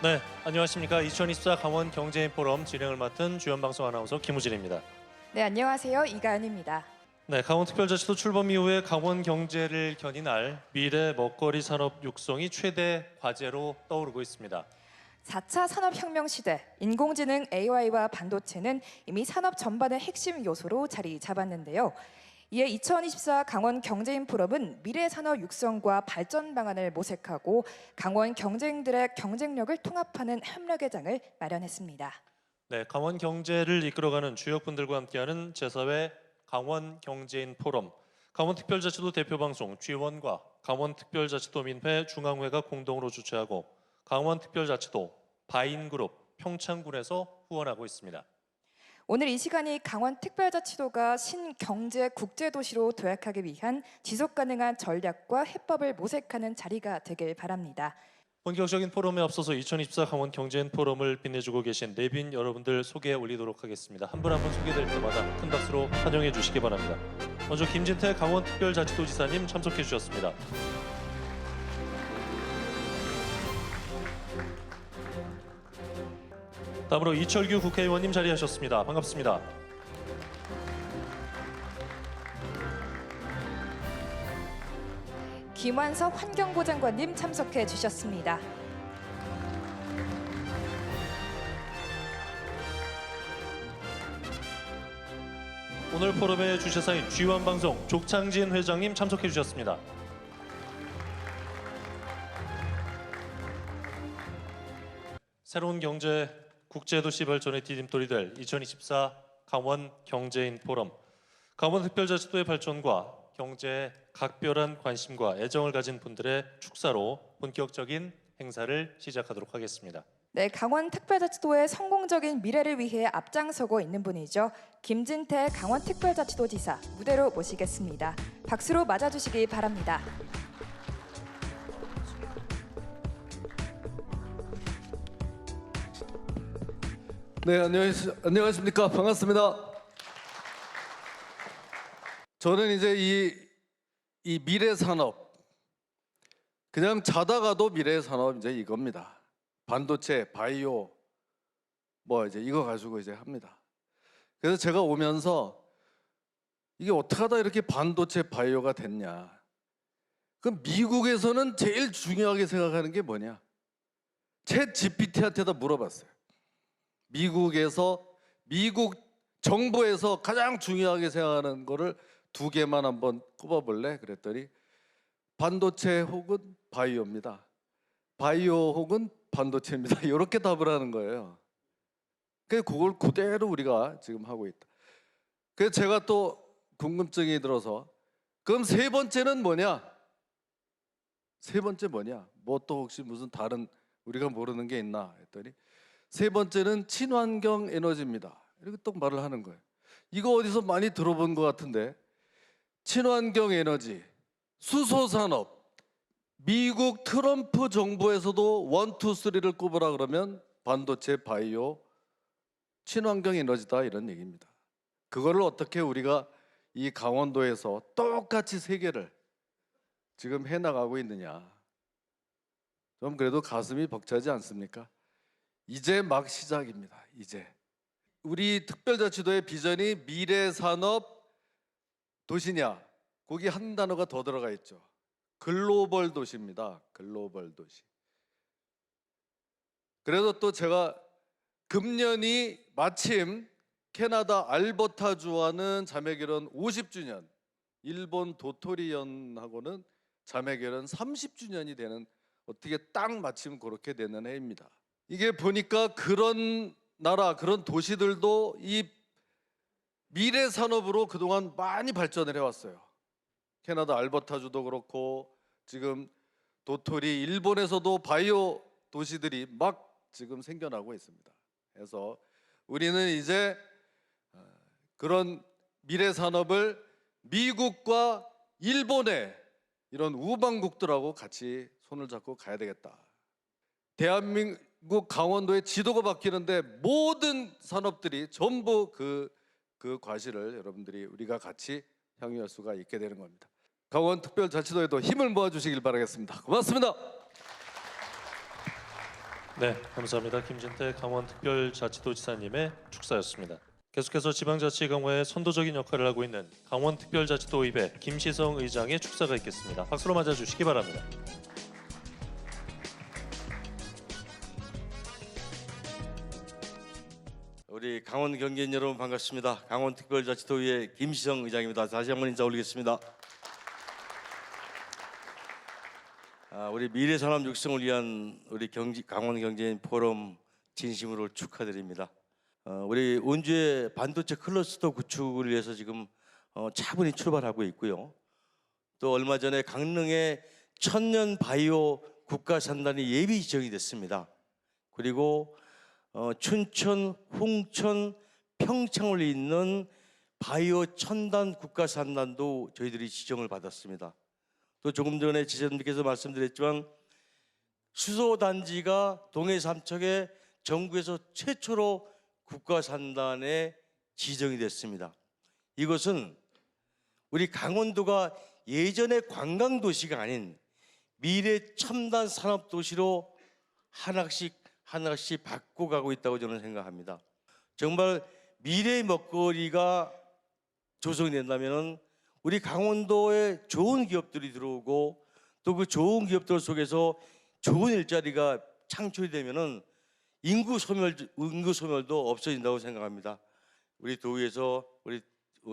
네, 안녕하십니까. 2024 강원 경제인 포럼 진행을 맡은 주연방송 아나운서 김우진입니다. 네, 안녕하세요. 이가은입니다. 네, 강원특별자치도 출범 이후에 강원 경제를 견인할 미래 먹거리 산업 육성이 최대 과제로 떠오르고 있습니다. 4차 산업혁명 시대, 인공지능 AI와 반도체는 이미 산업 전반의 핵심 요소로 자리 잡았는데요. 이에 2024 강원 경제인 포럼은 미래 산업 육성과 발전 방안을 모색하고 강원 경제인들의 경쟁력을 통합하는 협력의 장을 마련했습니다. 네, 강원 경제를 이끌어가는 주역분들과 함께하는 제4회 강원 경제인 포럼, 강원특별자치도 대표방송 G1과 강원특별자치도민회 중앙회가 공동으로 주최하고 강원특별자치도 바인그룹 평창군에서 후원하고 있습니다. 오늘 이 시간이 강원특별자치도가 신경제 국제도시로 도약하기 위한 지속가능한 전략과 해법을 모색하는 자리가 되길 바랍니다. 본격적인 포럼에 앞서서 2024 강원 경제인 포럼을 빛내주고 계신 내빈 여러분들 소개해 올리도록 하겠습니다. 한 분 한 분 소개될 때마다 큰 박수로 환영해 주시기 바랍니다. 먼저 김진태 강원특별자치도지사님 참석해 주셨습니다. 다음으로 이철규 국회의원님 자리하셨습니다. 반갑습니다. 김완석 환경보장관님 참석해 주셨습니다. 오늘 포럼의 주최사인 G1 방송 족창진 회장님 참석해 주셨습니다. 새로운 경제 국제도시 발전의 디딤돌이 될 2024 강원 경제인 포럼, 강원특별자치도의 발전과 경제에 각별한 관심과 애정을 가진 분들의 축사로 본격적인 행사를 시작하도록 하겠습니다. 네, 강원특별자치도의 성공적인 미래를 위해 앞장서고 있는 분이죠. 김진태 강원특별자치도지사 무대로 모시겠습니다. 박수로 맞아주시기 바랍니다. 네, 안녕하십니까. 반갑습니다. 저는 이제 이 미래 산업, 그냥 자다가도 미래 산업 이제 이겁니다. 반도체, 바이오, 뭐 이제 이거 가지고 이제 합니다. 그래서 제가 오면서 이게 어떻게 하다 이렇게 반도체, 바이오가 됐냐. 그럼 미국에서는 제일 중요하게 생각하는 게 뭐냐? 챗 GPT한테다 물어봤어요. 미국 정부에서 가장 중요하게 생각하는 거를 두 개만 한번 꼽아볼래? 그랬더니 반도체 혹은 바이오입니다. 바이오 혹은 반도체입니다. 이렇게 답을 하는 거예요. 그래서 그걸 그대로 우리가 지금 하고 있다. 그래서 제가 또 궁금증이 들어서 그럼 세 번째는 뭐냐? 세 번째 뭐냐? 뭐 또 혹시 무슨 다른 우리가 모르는 게 있나 했더니 세 번째는 친환경 에너지입니다. 이렇게 또 말을 하는 거예요. 이거 어디서 많이 들어본 것 같은데 친환경 에너지, 수소산업, 미국 트럼프 정부에서도 1, 2, 3를 꼽으라 그러면 반도체, 바이오, 친환경 에너지다 이런 얘기입니다. 그거를 어떻게 우리가 이 강원도에서 똑같이 세 개를 지금 해나가고 있느냐. 좀 그래도 가슴이 벅차지 않습니까? 이제 막 시작입니다. 이제 우리 특별자치도의 비전이 미래산업 도시냐? 거기 한 단어가 더 들어가 있죠. 글로벌 도시입니다. 글로벌 도시. 그래서 또 제가 금년이 마침 캐나다 알버타주와는 자매결혼 50주년, 일본 도토리현하고는 자매결혼 30주년이 되는 어떻게 딱 마침 그렇게 되는 해입니다. 이게 보니까 그런 나라, 그런 도시들도 이 미래 산업으로 그동안 많이 발전을 해왔어요. 캐나다 알버타주도 그렇고 지금 도토리, 일본에서도 바이오 도시들이 막 지금 생겨나고 있습니다. 그래서 우리는 이제 그런 미래 산업을 미국과 일본의 이런 우방국들하고 같이 손을 잡고 가야 되겠다. 대한민국 강원도의 지도가 바뀌는데 모든 산업들이 전부 그 과실을 여러분들이 우리가 같이 향유할 수가 있게 되는 겁니다. 강원특별자치도에도 힘을 모아주시길 바라겠습니다. 고맙습니다. 네, 감사합니다. 김진태 강원특별자치도지사님의 축사였습니다. 계속해서 지방자치 강화에 선도적인 역할을 하고 있는 강원특별자치도 의회 김시성 의장의 축사가 있겠습니다. 박수로 맞아주시기 바랍니다. 우리 강원 경기인 여러분 반갑습니다. 강원특별자치도의회 김시성 의장입니다. 다시 한번 인사 올리겠습니다. 우리 미래산업 육성을 위한 우리 강원 경제인 포럼 진심으로 축하드립니다. 우리 원주의 반도체 클러스터 구축을 위해서 지금 차분히 출발하고 있고요. 또 얼마 전에 강릉에 천년 바이오 국가산단이 예비 지정이 됐습니다. 그리고 춘천, 홍천, 평창을 잇는 바이오 첨단 국가산단도 저희들이 지정을 받았습니다. 또 조금 전에 지사님께서 말씀드렸지만 수소단지가 동해 삼척에 전국에서 최초로 국가산단에 지정이 됐습니다. 이것은 우리 강원도가 예전의 관광도시가 아닌 미래 첨단 산업도시로 하나씩 바꿔가고 있다고 저는 생각합니다. 정말 미래의 먹거리가 조성이 된다면 우리 강원도에 좋은 기업들이 들어오고 또 그 좋은 기업들 속에서 좋은 일자리가 창출이 되면 인구 소멸도 없어진다고 생각합니다. 우리 도의에서 우리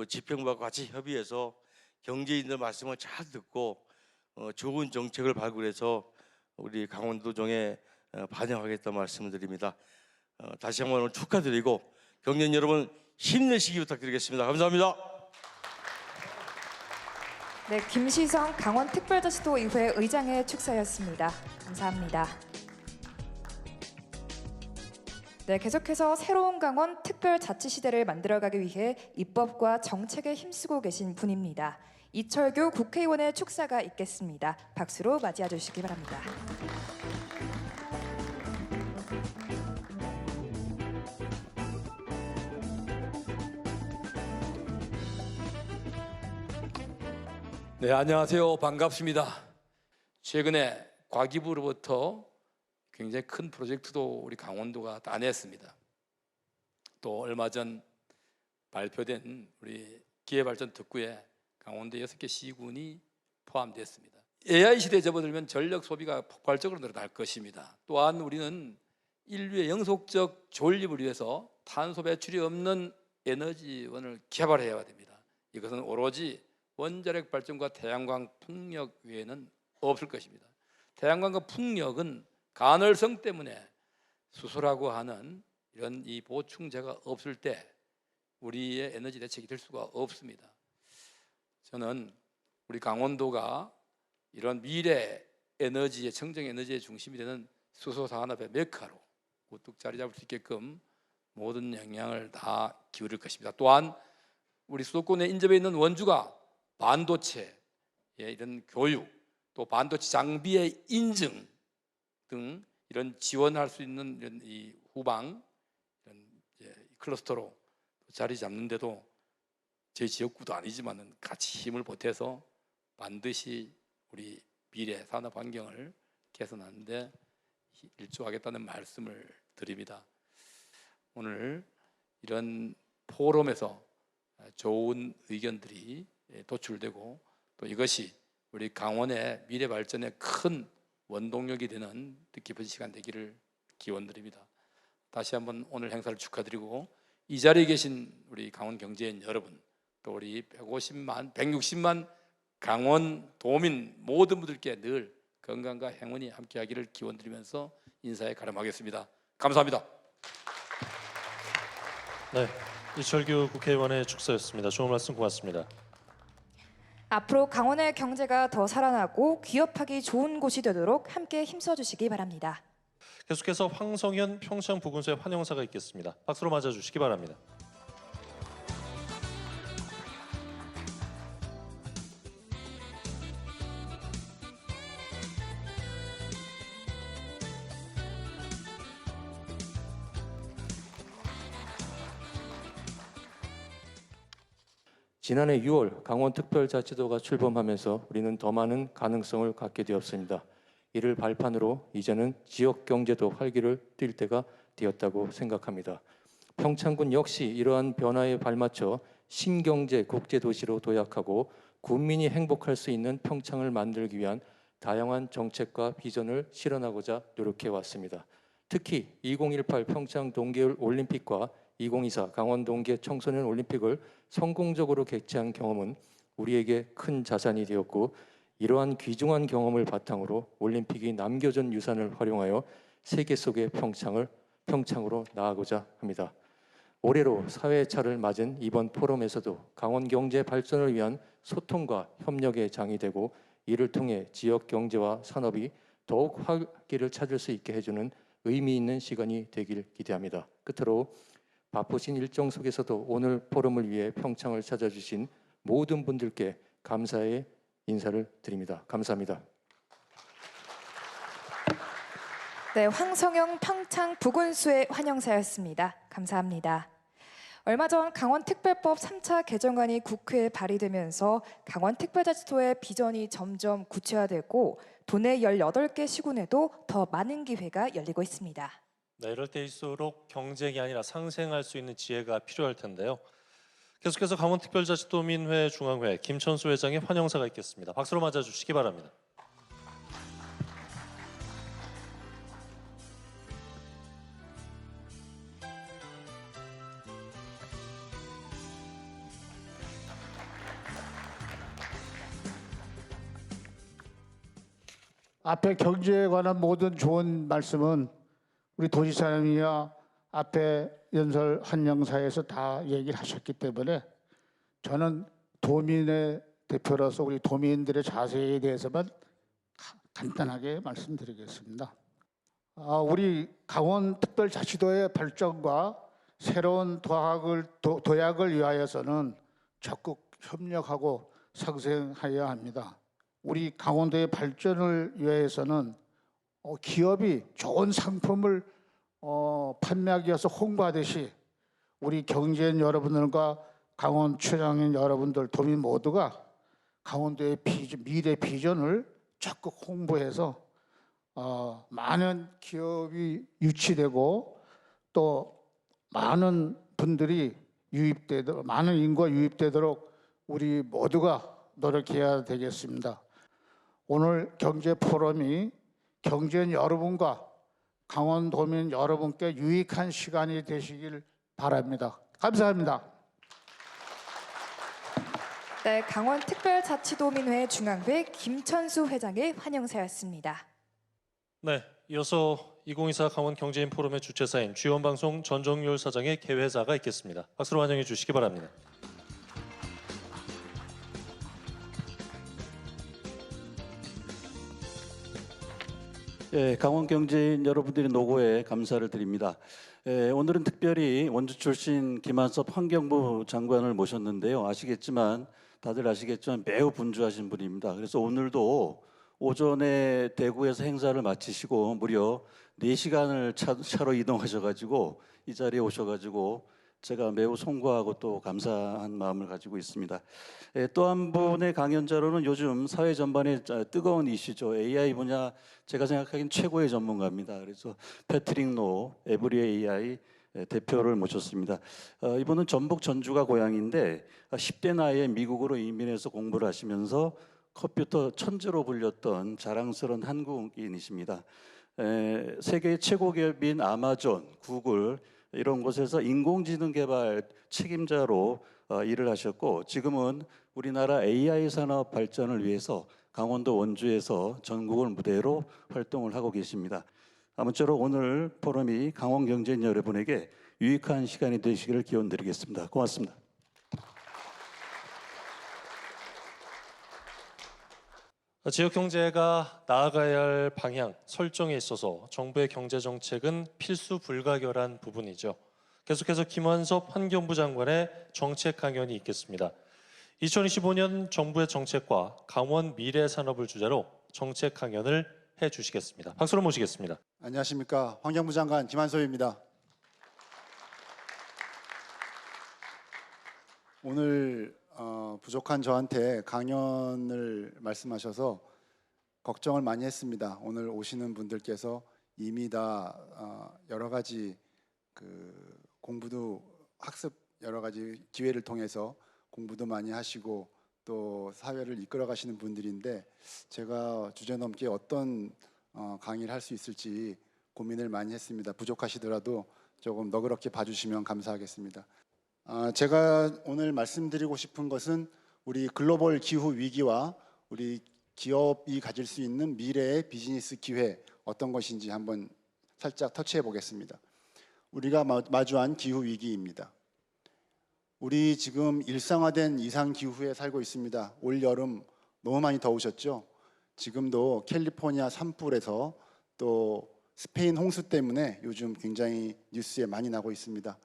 지평부와 같이 협의해서 경제인들 말씀을 잘 듣고 좋은 정책을 발굴해서 우리 강원도정에 반영하겠다는 말씀을 드립니다. 다시 한번 오늘 축하드리고 경제인 여러분 힘내시기 부탁드리겠습니다. 감사합니다. 네, 김시성 강원특별자치도 의회 의장의 축사였습니다. 감사합니다. 네, 계속해서 새로운 강원 특별자치시대를 만들어가기 위해 입법과 정책에 힘쓰고 계신 분입니다. 이철규 국회의원의 축사가 있겠습니다. 박수로 맞이해 주시기 바랍니다. 네, 안녕하세요. 반갑습니다. 최근에 과기부로부터 굉장히 큰 프로젝트도 우리 강원도가 따냈습니다. 또 얼마 전 발표된 우리 기회발전 특구에 강원도 6개 시군이 포함됐습니다. AI 시대에 접어들면 전력 소비가 폭발적으로 늘어날 것입니다. 또한 우리는 인류의 영속적 존립을 위해서 탄소 배출이 없는 에너지원을 개발해야 됩니다. 이것은 오로지 원자력 발전과 태양광 풍력 외에는 없을 것입니다. 태양광과 풍력은 간헐성 때문에 수소라고 하는 이런 이 보충제가 없을 때 우리의 에너지 대책이 될 수가 없습니다. 저는 우리 강원도가 이런 미래 에너지의 청정 에너지의 중심이 되는 수소 산업의 메카로 우뚝 자리 잡을 수 있게끔 모든 영향을 다 기울일 것입니다. 또한 우리 수도권에 인접해 있는 원주가 반도체의 이런 교육, 또 반도체 장비의 인증 등 이런 지원할 수 있는 이런 이 후방 이런 클러스터로 자리 잡는데도 제 지역구도 아니지만은 같이 힘을 보태서 반드시 우리 미래 산업 환경을 개선하는데 일조하겠다는 말씀을 드립니다. 오늘 이런 포럼에서 좋은 의견들이 도출되고 또 이것이 우리 강원의 미래 발전에 큰 원동력이 되는 뜻깊은 시간 되기를 기원드립니다. 다시 한번 오늘 행사를 축하드리고 이 자리에 계신 우리 강원 경제인 여러분 또 우리 160만 강원 도민 모든 분들께 늘 건강과 행운이 함께하기를 기원드리면서 인사에 가름하겠습니다. 감사합니다. 네, 이철규 국회의원의 축사였습니다. 좋은 말씀 고맙습니다. 앞으로 강원의 경제가 더 살아나고 기업하기 좋은 곳이 되도록 함께 힘써 주시기 바랍니다. 계속해서 황성현 평창부군수의 환영사가 있겠습니다. 박수로 맞아주시기 바랍니다. 지난해 6월 강원특별자치도가 출범하면서 우리는 더 많은 가능성을 갖게 되었습니다. 이를 발판으로 이제는 지역 경제도 활기를 띨 때가 되었다고 생각합니다. 평창군 역시 이러한 변화에 발맞춰 신경제 국제도시로 도약하고 국민이 행복할 수 있는 평창을 만들기 위한 다양한 정책과 비전을 실현하고자 노력해 왔습니다. 특히 2018 평창 동계올 올림픽과 2024 강원 동계 청소년 올림픽을 성공적으로 개최한 경험은 우리에게 큰 자산이 되었고, 이러한 귀중한 경험을 바탕으로 올림픽이 남겨준 유산을 활용하여 세계 속의 평창으로 나아가고자 합니다. 올해로 4회차를 맞은 이번 포럼에서도 강원 경제 발전을 위한 소통과 협력의 장이 되고, 이를 통해 지역 경제와 산업이 더욱 활기를 찾을 수 있게 해주는 의미 있는 시간이 되길 기대합니다. 끝으로 바쁘신 일정 속에서도 오늘 포럼을 위해 평창을 찾아주신 모든 분들께 감사의 인사를 드립니다. 감사합니다. 네, 황성영 평창 부군수의 환영사였습니다. 감사합니다. 얼마 전 강원특별법 3차 개정안이 국회에 발의되면서 강원특별자치도의 비전이 점점 구체화되고 도내 18개 시군에도 더 많은 기회가 열리고 있습니다. 네, 이럴 때일수록 경쟁이 아니라 상생할 수 있는 지혜가 필요할 텐데요. 계속해서 강원특별자치도민회 중앙회 김천수 회장의 환영사가 있겠습니다. 박수로 맞아주시기 바랍니다. 앞에 경제에 관한 모든 좋은 말씀은 우리 도지사님이야 앞에 연설 환영사에서 다 얘기를 하셨기 때문에 저는 도민의 대표로서 우리 도민들의 자세에 대해서만 간단하게 말씀드리겠습니다. 우리 강원특별자치도의 발전과 새로운 도약을 위하여서는 적극 협력하고 상생하여야 합니다. 우리 강원도의 발전을 위해서는 기업이 좋은 상품을 판매하기 위해서 홍보하듯이 우리 경제인 여러분들과 강원 출장인 여러분들, 도민 모두가 강원도의 미래 비전을 적극 홍보해서 많은 기업이 유치되고 또 많은 분들이 유입되도록, 많은 인구가 유입되도록 우리 모두가 노력해야 되겠습니다. 오늘 경제 포럼이 경제인 여러분과 강원도민 여러분께 유익한 시간이 되시길 바랍니다. 감사합니다. 네, 강원특별자치도민회 중앙회 김천수 회장의 환영사였습니다. 네, 이어서 2024 강원 경제인 포럼의 주최사인 G원방송 전정률 사장의 개회사가 있겠습니다. 박수로 환영해 주시기 바랍니다. 강원 경제인 여러분들의 노고에 감사를 드립니다. 오늘은 특별히 원주 출신 김한섭 환경부 장관을 모셨는데요. 다들 아시겠지만 매우 분주하신 분입니다. 그래서 오늘도 오전에 대구에서 행사를 마치시고 무려 4시간을 차로 이동하셔가지고 이 자리에 오셔가지고 제가 매우 송구하고 또 감사한 마음을 가지고 있습니다. 또 한 분의 강연자로는 요즘 사회 전반에 뜨거운 이슈죠. AI 분야 제가 생각하기엔 최고의 전문가입니다. 그래서 패트릭 노 에브리 AI 대표를 모셨습니다. 이분은 전북 전주가 고향인데 10대 나이에 미국으로 이민해서 공부를 하시면서 컴퓨터 천재로 불렸던 자랑스러운 한국인이십니다. 세계 최고 기업인 아마존, 구글 이런 곳에서 인공지능 개발 책임자로 일을 하셨고 지금은 우리나라 AI 산업 발전을 위해서 강원도 원주에서 전국을 무대로 활동을 하고 계십니다. 아무쪼록 오늘 포럼이 강원 경제인 여러분에게 유익한 시간이 되시기를 기원드리겠습니다. 고맙습니다. 지역 경제가 나아가야 할 방향 설정에 있어서 정부의 경제 정책은 필수 불가결한 부분이죠. 계속해서 김한섭 환경부 장관의 정책 강연이 있겠습니다. 2025년 정부의 정책과 강원 미래 산업을 주제로 정책 강연을 해 주시겠습니다. 박수로 모시겠습니다. 안녕하십니까. 환경부 장관 김한섭입니다. 오늘 부족한 저한테 강연을 말씀하셔서 걱정을 많이 했습니다. 오늘 오시는 분들께서 이미 다 여러 가지 그 공부도 학습 여러 가지 기회를 통해서 공부도 많이 하시고 또 사회를 이끌어 가시는 분들인데 제가 주제넘게 어떤 강의를 할 수 있을지 고민을 많이 했습니다. 부족하시더라도 조금 너그럽게 봐주시면 감사하겠습니다. 제가 오늘 말씀드리고 싶은 것은 우리 글로벌 기후 위기와 우리 기업이 가질 수 있는 미래의 비즈니스 기회 어떤 것인지 한번 살짝 터치해 보겠습니다. 우리가 마주한 기후 위기입니다. 우리 지금 일상화된 이상 기후에 살고 있습니다. 올 여름 너무 많이 더우셨죠? 지금도 캘리포니아 산불에서 또 스페인 홍수 때문에 요즘 굉장히 뉴스에 많이 나고 있습니다.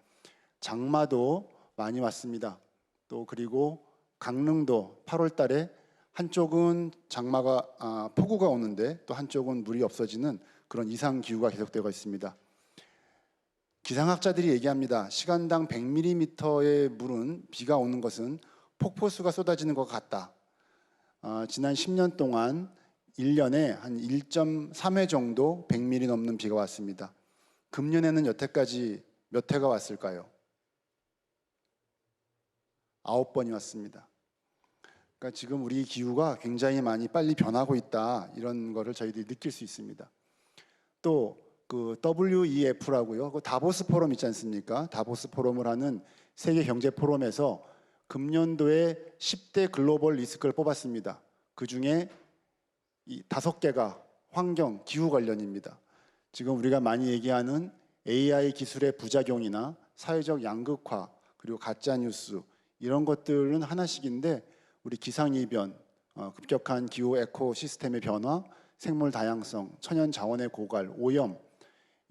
장마도 많이 왔습니다. 또 그리고 강릉도 8월 달에 한쪽은 장마가 폭우가 오는데 또 한쪽은 물이 없어지는 그런 이상 기후가 계속되고 있습니다. 기상학자들이 얘기합니다. 시간당 100mm의 물은 비가 오는 것은 폭포수가 쏟아지는 것 같다. 지난 10년 동안 1년에 한 1.3회 정도 100mm 넘는 비가 왔습니다. 금년에는 여태까지 몇 회가 왔을까요? 9번이 왔습니다. 그러니까 지금 우리 기후가 굉장히 많이 빨리 변하고 있다 이런 거를 저희들이 느낄 수 있습니다. 또 그 WEF라고요. 그 다보스 포럼 있지 않습니까? 다보스 포럼을 하는 세계 경제 포럼에서 금년도에 10대 글로벌 리스크를 뽑았습니다. 그 중에 이 5개가 환경, 기후 관련입니다. 지금 우리가 많이 얘기하는 AI 기술의 부작용이나 사회적 양극화 그리고 가짜 뉴스 이런 것들은 하나씩인데 우리 기상이변, 급격한 기후 에코시스템의 변화, 생물 다양성, 천연 자원의 고갈, 오염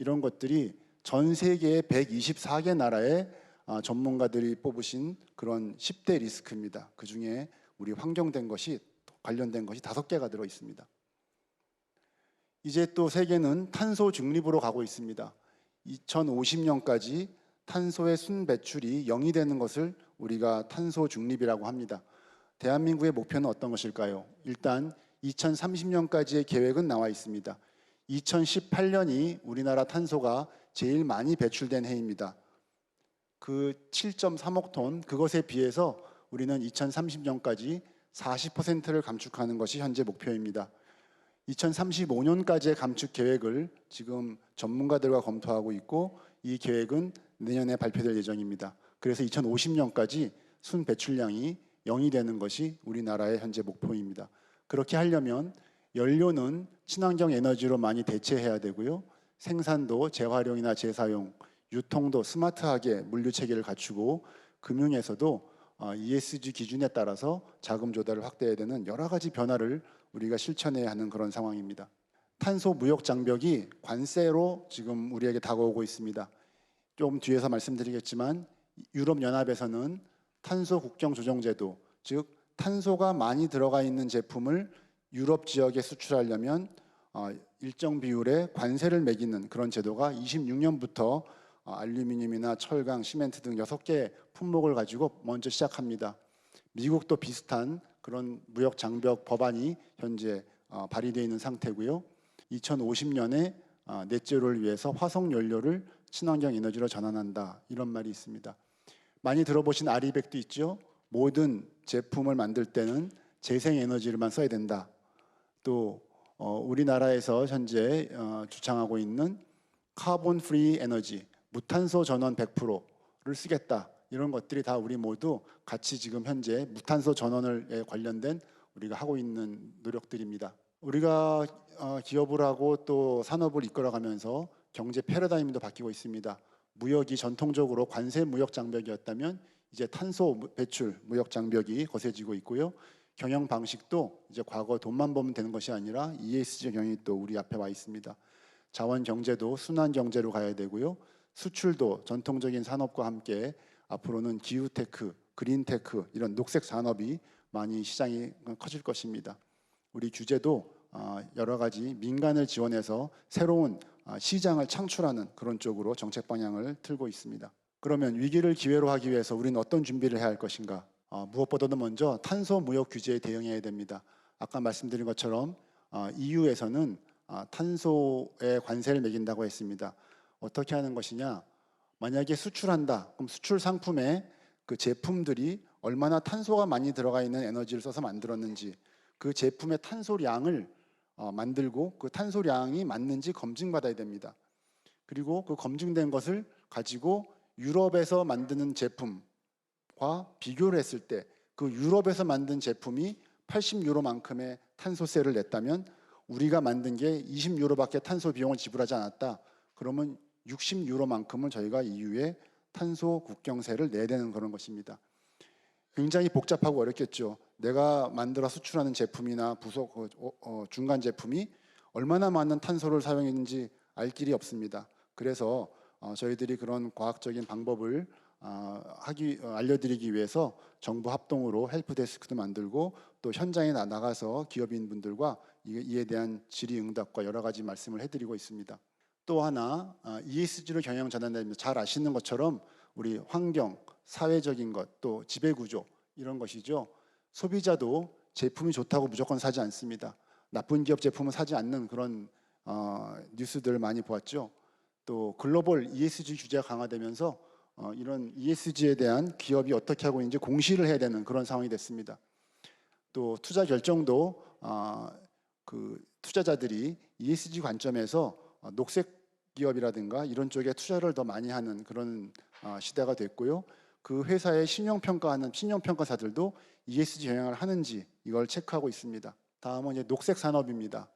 이런 것들이 전 세계의 124개 나라의 전문가들이 뽑으신 그런 10대 리스크입니다. 그 중에 우리 환경된 것이 관련된 것이 5개가 들어 있습니다. 이제 또 세계는 탄소 중립으로 가고 있습니다. 2050년까지 탄소의 순배출이 0이 되는 것을 우리가 탄소 중립이라고 합니다. 대한민국의 목표는 어떤 것일까요? 일단 2030년까지의 계획은 나와 있습니다. 2018년이 우리나라 탄소가 제일 많이 배출된 해입니다. 그 7.3억 톤 그것에 비해서 우리는 2030년까지 40%를 감축하는 것이 현재 목표입니다. 2035년까지의 감축 계획을 지금 전문가들과 검토하고 있고 이 계획은 내년에 발표될 예정입니다. 그래서 2050년까지 순 배출량이 0이 되는 것이 우리나라의 현재 목표입니다. 그렇게 하려면 연료는 친환경 에너지로 많이 대체해야 되고요. 생산도 재활용이나 재사용, 유통도 스마트하게 물류 체계를 갖추고 금융에서도 ESG 기준에 따라서 자금 조달을 확대해야 되는 여러 가지 변화를 우리가 실천해야 하는 그런 상황입니다. 탄소 무역 장벽이 관세로 지금 우리에게 다가오고 있습니다. 좀 뒤에서 말씀드리겠지만 유럽 연합에서는 탄소 국경 조정 제도, 즉 탄소가 많이 들어가 있는 제품을 유럽 지역에 수출하려면 일정 비율의 관세를 매기는 그런 제도가 26년부터 알루미늄이나 철강, 시멘트 등 6개 품목을 가지고 먼저 시작합니다. 미국도 비슷한 그런 무역 장벽 법안이 현재 발의되어 있는 상태고요. 2050년에 넷제로를 위해서 화석 연료를 친환경 에너지로 전환한다 이런 말이 있습니다. 많이 들어보신 아리백도 있죠. 모든 제품을 만들 때는 재생 에너지를만 써야 된다. 또 우리나라에서 현재 주창하고 있는 카본 프리 에너지, 무탄소 전원 100%를 쓰겠다. 이런 것들이 다 우리 모두 같이 지금 현재 무탄소 전원에 관련된 우리가 하고 있는 노력들입니다. 우리가 기업을 하고 또 산업을 이끌어가면서 경제 패러다임도 바뀌고 있습니다. 무역이 전통적으로 관세 무역 장벽이었다면 이제 탄소 배출 무역 장벽이 거세지고 있고요. 경영 방식도 이제 과거 돈만 보면 되는 것이 아니라 ESG 경영이 또 우리 앞에 와 있습니다. 자원 경제도 순환 경제로 가야 되고요. 수출도 전통적인 산업과 함께 앞으로는 기후테크, 그린테크 이런 녹색 산업이 많이 시장이 커질 것입니다. 우리 규제도 여러 가지 민간을 지원해서 새로운 시장을 창출하는 그런 쪽으로 정책 방향을 틀고 있습니다. 그러면 위기를 기회로 하기 위해서 우리는 어떤 준비를 해야 할 것인가? 무엇보다도 먼저 탄소 무역 규제에 대응해야 됩니다. 아까 말씀드린 것처럼 EU에서는 탄소에 관세를 매긴다고 했습니다. 어떻게 하는 것이냐? 만약에 수출한다. 그럼 수출 상품에 그 제품들이 얼마나 탄소가 많이 들어가 있는 에너지를 써서 만들었는지, 그 제품의 탄소량을 만들고 그 탄소량이 맞는지 검증받아야 됩니다. 그리고 그 검증된 것을 가지고 유럽에서 만드는 제품과 비교를 했을 때 그 유럽에서 만든 제품이 80유로만큼의 탄소세를 냈다면 우리가 만든 게 20유로밖에 탄소 비용을 지불하지 않았다. 그러면 60유로만큼은 저희가 EU에 탄소 국경세를 내야 되는 그런 것입니다. 굉장히 복잡하고 어렵겠죠. 내가 만들어 수출하는 제품이나 부속 중간 제품이 얼마나 많은 탄소를 사용했는지 알 길이 없습니다. 그래서 저희들이 그런 과학적인 방법을 알려드리기 위해서 정부 합동으로 헬프데스크도 만들고 또 현장에 나가서 기업인분들과 이에 대한 질의응답과 여러 가지 말씀을 해드리고 있습니다. 또 하나 ESG로 경영 전환됩니다. 잘 아시는 것처럼 우리 환경, 사회적인 것, 또 지배구조 이런 것이죠. 소비자도 제품이 좋다고 무조건 사지 않습니다. 나쁜 기업 제품은 사지 않는 그런 뉴스들을 많이 보았죠. 또 글로벌 ESG 규제가 강화되면서 이런 ESG에 대한 기업이 어떻게 하고 있는지 공시를 해야 되는 그런 상황이 됐습니다. 또 투자 결정도 그 투자자들이 ESG 관점에서 녹색 기업이라든가 이런 쪽에 투자를 더 많이 하는 그런 시대가 됐고요. 그 회사의 신용평가하는 신용평가사들도 ESG 영향을 하는지 이걸 체크하고 있습니다. 다음은 이제 녹색 산업입니다.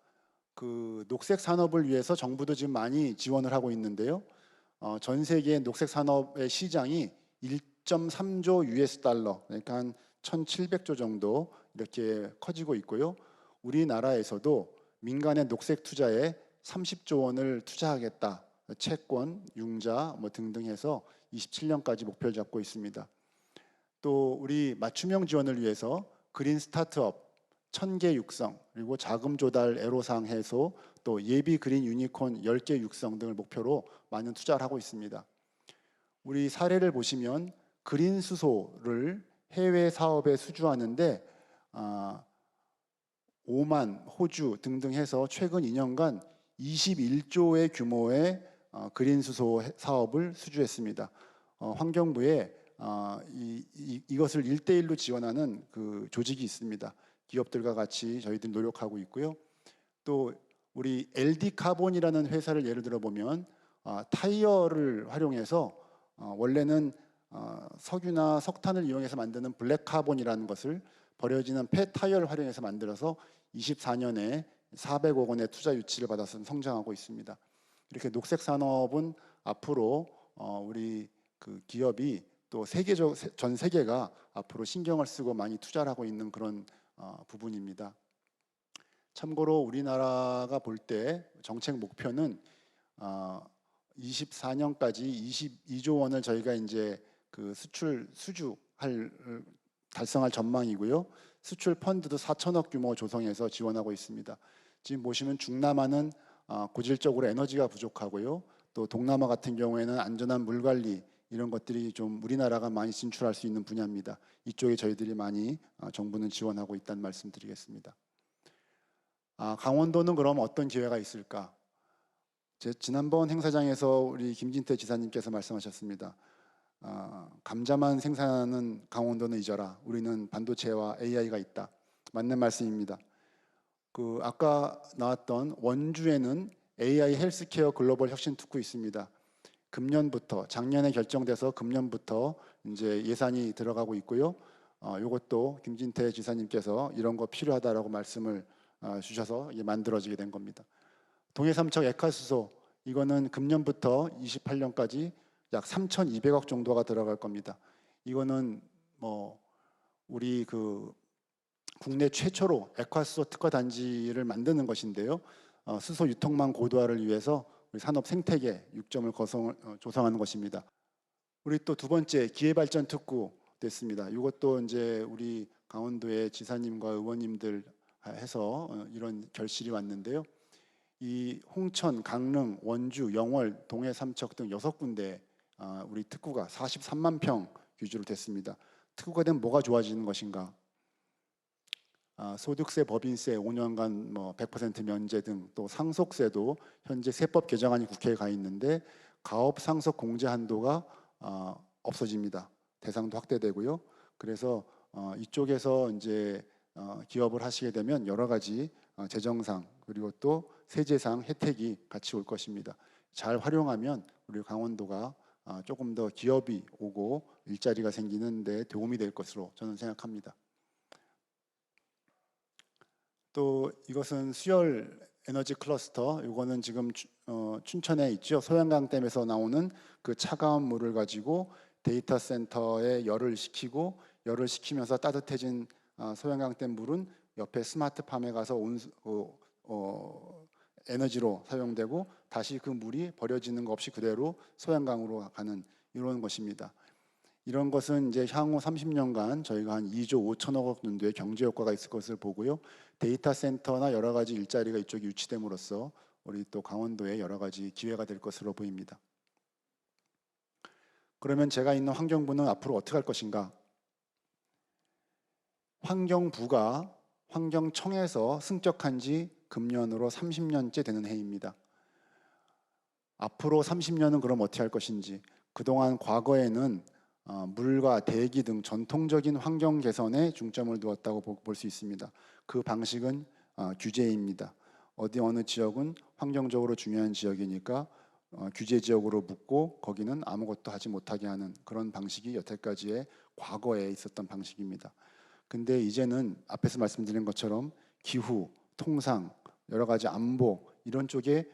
그 녹색 산업을 위해서 정부도 지금 많이 지원을 하고 있는데요. 전 세계 녹색 산업의 시장이 1.3조 US 달러, 그러니까 한 1,700조 정도 이렇게 커지고 있고요. 우리나라에서도 민간의 녹색 투자에 30조 원을 투자하겠다. 채권, 융자 등등 해서 27년까지 목표를 잡고 있습니다. 또 우리 맞춤형 지원을 위해서 그린 스타트업 1000개 육성, 그리고 자금 조달 애로사항 해소, 또 예비 그린 유니콘 10개 육성 등을 목표로 많은 투자를 하고 있습니다. 우리 사례를 보시면 그린 수소를 해외 사업에 수주하는데 오만, 호주 등등 해서 최근 2년간 21조의 규모의 그린 수소 사업을 수주했습니다. 환경부에 이것을 1대1로 지원하는 그 조직이 있습니다. 기업들과 같이 저희들이 노력하고 있고요. 또 우리 LD 카본이라는 회사를 예를 들어 보면 타이어를 활용해서 원래는 석유나 석탄을 이용해서 만드는 블랙 카본이라는 것을 버려지는 폐 타이어를 활용해서 만들어서 24년에 400억 원의 투자 유치를 받아서 성장하고 있습니다. 이렇게 녹색 산업은 앞으로 우리 그 기업이 또 전 세계가 앞으로 신경을 쓰고 많이 투자를 하고 있는 그런 부분입니다. 참고로 우리나라가 볼 때 정책 목표는 24년까지 22조 원을 저희가 이제 그 달성할 전망이고요. 수출 펀드도 4천억 규모 조성해서 지원하고 있습니다. 지금 보시면 중남아는 고질적으로 에너지가 부족하고요. 또 동남아 같은 경우에는 안전한 물 관리 이런 것들이 좀 우리나라가 많이 진출할 수 있는 분야입니다. 이쪽에 저희들이 많이 정부는 지원하고 있다는 말씀드리겠습니다. 강원도는 그럼 어떤 기회가 있을까? 지난번 행사장에서 우리 김진태 지사님께서 말씀하셨습니다. 감자만 생산하는 강원도는 잊어라. 우리는 반도체와 AI가 있다. 맞는 말씀입니다. 그 아까 나왔던 원주에는 AI 헬스케어 글로벌 혁신 특구 있습니다. 금년부터 작년에 결정돼서 금년부터 이제 예산이 들어가고 있고요. 이것도 김진태 지사님께서 이런 거 필요하다라고 말씀을 주셔서 이게 만들어지게 된 겁니다. 동해삼척 액화수소 이거는 금년부터 28년까지 약 3,200억 정도가 들어갈 겁니다. 이거는 우리 그 국내 최초로 액화수소 특화 단지를 만드는 것인데요. 수소 유통망 고도화를 위해서 우리 산업 생태계 6점을 조성하는 것입니다. 우리 또 두 번째 기회발전 특구 됐습니다. 이것도 이제 우리 강원도의 지사님과 의원님들 해서 이런 결실이 왔는데요. 이 홍천, 강릉, 원주, 영월, 동해 삼척 등 6군데 우리 특구가 43만 평 규주로 됐습니다. 특구가 되면 뭐가 좋아지는 것인가? 소득세, 법인세 5년간 뭐 100% 면제 등 또 상속세도 현재 세법 개정안이 국회에 가 있는데 가업 상속 공제 한도가 없어집니다. 대상도 확대되고요. 그래서 이쪽에서 이제 기업을 하시게 되면 여러 가지 재정상 그리고 또 세제상 혜택이 같이 올 것입니다. 잘 활용하면 우리 강원도가 조금 더 기업이 오고 일자리가 생기는 데 도움이 될 것으로 저는 생각합니다. 또 이것은 수열 에너지 클러스터, 이거는 지금 춘천에 있죠. 소양강댐에서 나오는 그 차가운 물을 가지고 데이터 센터에 열을 시키면서 따뜻해진 소양강댐 물은 옆에 스마트팜에 가서 에너지로 사용되고 다시 그 물이 버려지는 것 없이 그대로 소양강으로 가는 이런 것입니다. 이런 것은 이제 향후 30년간 저희가 한 2조 5천억 원 정도의 경제 효과가 있을 것을 보고요. 데이터 센터나 여러 가지 일자리가 이쪽에 유치됨으로써 우리 또 강원도에 여러 가지 기회가 될 것으로 보입니다. 그러면 제가 있는 환경부는 앞으로 어떻게 할 것인가? 환경부가 환경청에서 승격한 지 금년으로 30년째 되는 해입니다. 앞으로 30년은 그럼 어떻게 할 것인지, 그동안 과거에는 물과 대기 등 전통적인 환경 개선에 중점을 두었다고 볼 수 있습니다. 그 방식은 규제입니다. 어느 지역은 환경적으로 중요한 지역이니까 규제 지역으로 묶고 거기는 아무것도 하지 못하게 하는 그런 방식이 여태까지의 과거에 있었던 방식입니다. 근데 이제는 앞에서 말씀드린 것처럼 기후, 통상, 여러 가지 안보 이런 쪽에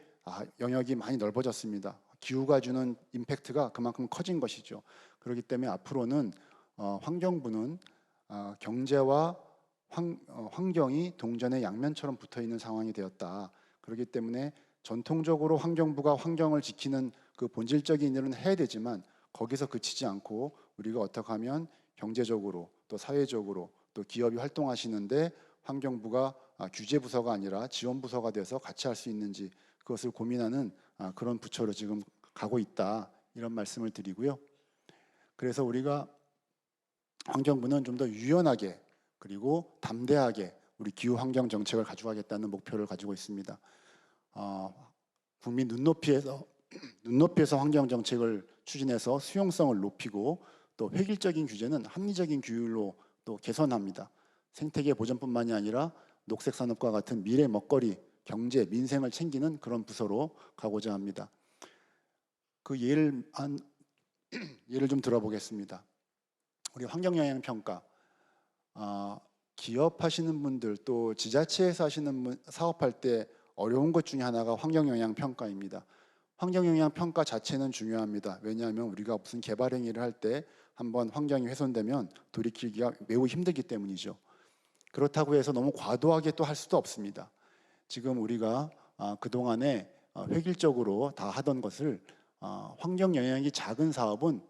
영역이 많이 넓어졌습니다. 기후가 주는 임팩트가 그만큼 커진 것이죠. 그렇기 때문에 앞으로는 환경부는 경제와 환경이 동전의 양면처럼 붙어 있는 상황이 되었다. 그렇기 때문에 전통적으로 환경부가 환경을 지키는 그 본질적인 일은 해야 되지만 거기서 그치지 않고 우리가 어떻게 하면 경제적으로 또 사회적으로 또 기업이 활동하시는데 환경부가 규제 부서가 아니라 지원 부서가 돼서 같이 할 수 있는지 그것을 고민하는 그런 부처로 지금 가고 있다. 이런 말씀을 드리고요. 그래서 우리가 환경부는 좀 더 유연하게 그리고 담대하게 우리 기후 환경 정책을 가져가겠다는 목표를 가지고 있습니다. 국민 눈높이에서 환경 정책을 추진해서 수용성을 높이고 또 획일적인 규제는 합리적인 규율로 또 개선합니다. 생태계 보전뿐만이 아니라 녹색 산업과 같은 미래 먹거리, 경제, 민생을 챙기는 그런 부서로 가고자 합니다. 그 예를 좀 들어보겠습니다. 우리 환경영향 평가, 기업하시는 분들 또 지자체에서 사업할 때 어려운 것 중에 하나가 환경영향 평가입니다. 환경영향 평가 자체는 중요합니다. 왜냐하면 우리가 무슨 개발 행위를 할 때 한번 환경이 훼손되면 돌이키기가 매우 힘들기 때문이죠. 그렇다고 해서 너무 과도하게 또 할 수도 없습니다. 지금 우리가 그동안에 획일적으로 다 하던 것을 환경 영향이 작은 사업은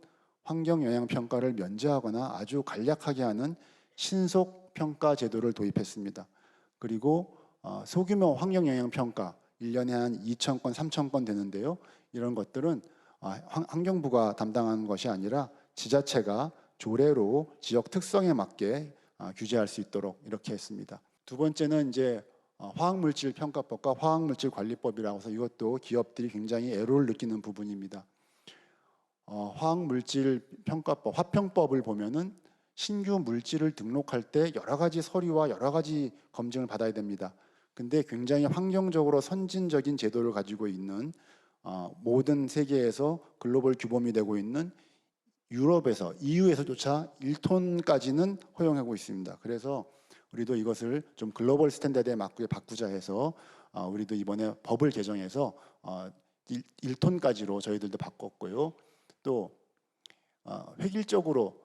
환경 영향 평가를 면제하거나 아주 간략하게 하는 신속 평가 제도를 도입했습니다. 그리고 소규모 환경 영향 평가 1년에 한 2,000건, 3,000건 되는데요. 이런 것들은 환경부가 담당하는 것이 아니라 지자체가 조례로 지역 특성에 맞게 규제할 수 있도록 이렇게 했습니다. 두 번째는 이제 화학물질 평가법과 화학물질 관리법이라고 해서 이것도 기업들이 굉장히 애로를 느끼는 부분입니다. 화학물질 평가법, 화평법을 보면은 신규 물질을 등록할 때 여러 가지 서류와 여러 가지 검증을 받아야 됩니다. 근데 굉장히 환경적으로 선진적인 제도를 가지고 있는 모든 세계에서 글로벌 규범이 되고 있는 유럽에서 EU에서조차 1톤까지는 허용하고 있습니다. 그래서 우리도 이것을 좀 글로벌 스탠다드에 맞게 바꾸자 해서 우리도 이번에 법을 개정해서 1톤까지로 저희들도 바꿨고요. 또 획일적으로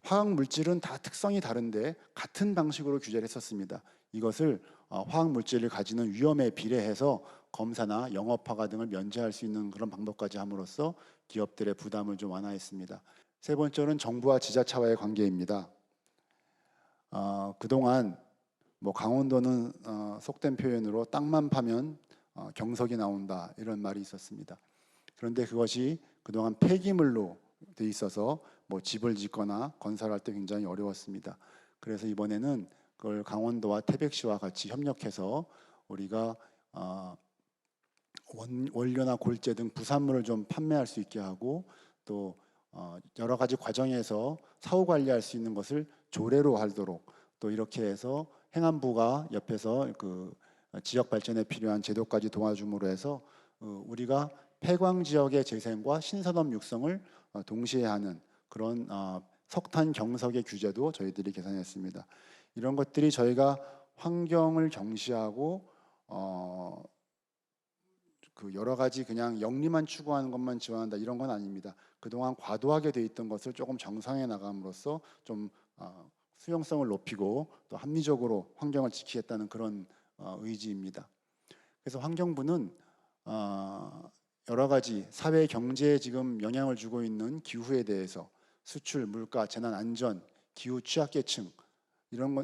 화학 물질은 다 특성이 다른데 같은 방식으로 규제를 했었습니다. 이것을 화학 물질을 가지는 위험에 비례해서 검사나 영업 허가 등을 면제할 수 있는 그런 방법까지 함으로써 기업들의 부담을 좀 완화했습니다. 세 번째는 정부와 지자체와의 관계입니다. 그동안 강원도는 속된 표현으로 땅만 파면 경석이 나온다 이런 말이 있었습니다. 그런데 그것이 그동안 폐기물로 돼 있어서 집을 짓거나 건설할 때 굉장히 어려웠습니다. 그래서 이번에는 그걸 강원도와 태백시와 같이 협력해서 우리가 원료나 골재 등 부산물을 좀 판매할 수 있게 하고 또 여러 가지 과정에서 사후 관리할 수 있는 것을 조례로 하도록 또 이렇게 해서 행안부가 옆에서 그 지역 발전에 필요한 제도까지 도와줌으로 해서 우리가 폐광 지역의 재생과 신산업 육성을 동시에 하는 그런 석탄 경석의 규제도 저희들이 개선했습니다. 이런 것들이 저희가 환경을 경시하고 그 여러 가지 그냥 영리만 추구하는 것만 지원한다 이런 건 아닙니다. 그동안 과도하게 돼 있던 것을 조금 정상에 나감으로써 좀 수용성을 높이고 또 합리적으로 환경을 지키겠다는 그런 의지입니다. 그래서 환경부는 여러 가지 사회 경제에 지금 영향을 주고 있는 기후에 대해서 수출, 물가, 재난 안전, 기후 취약계층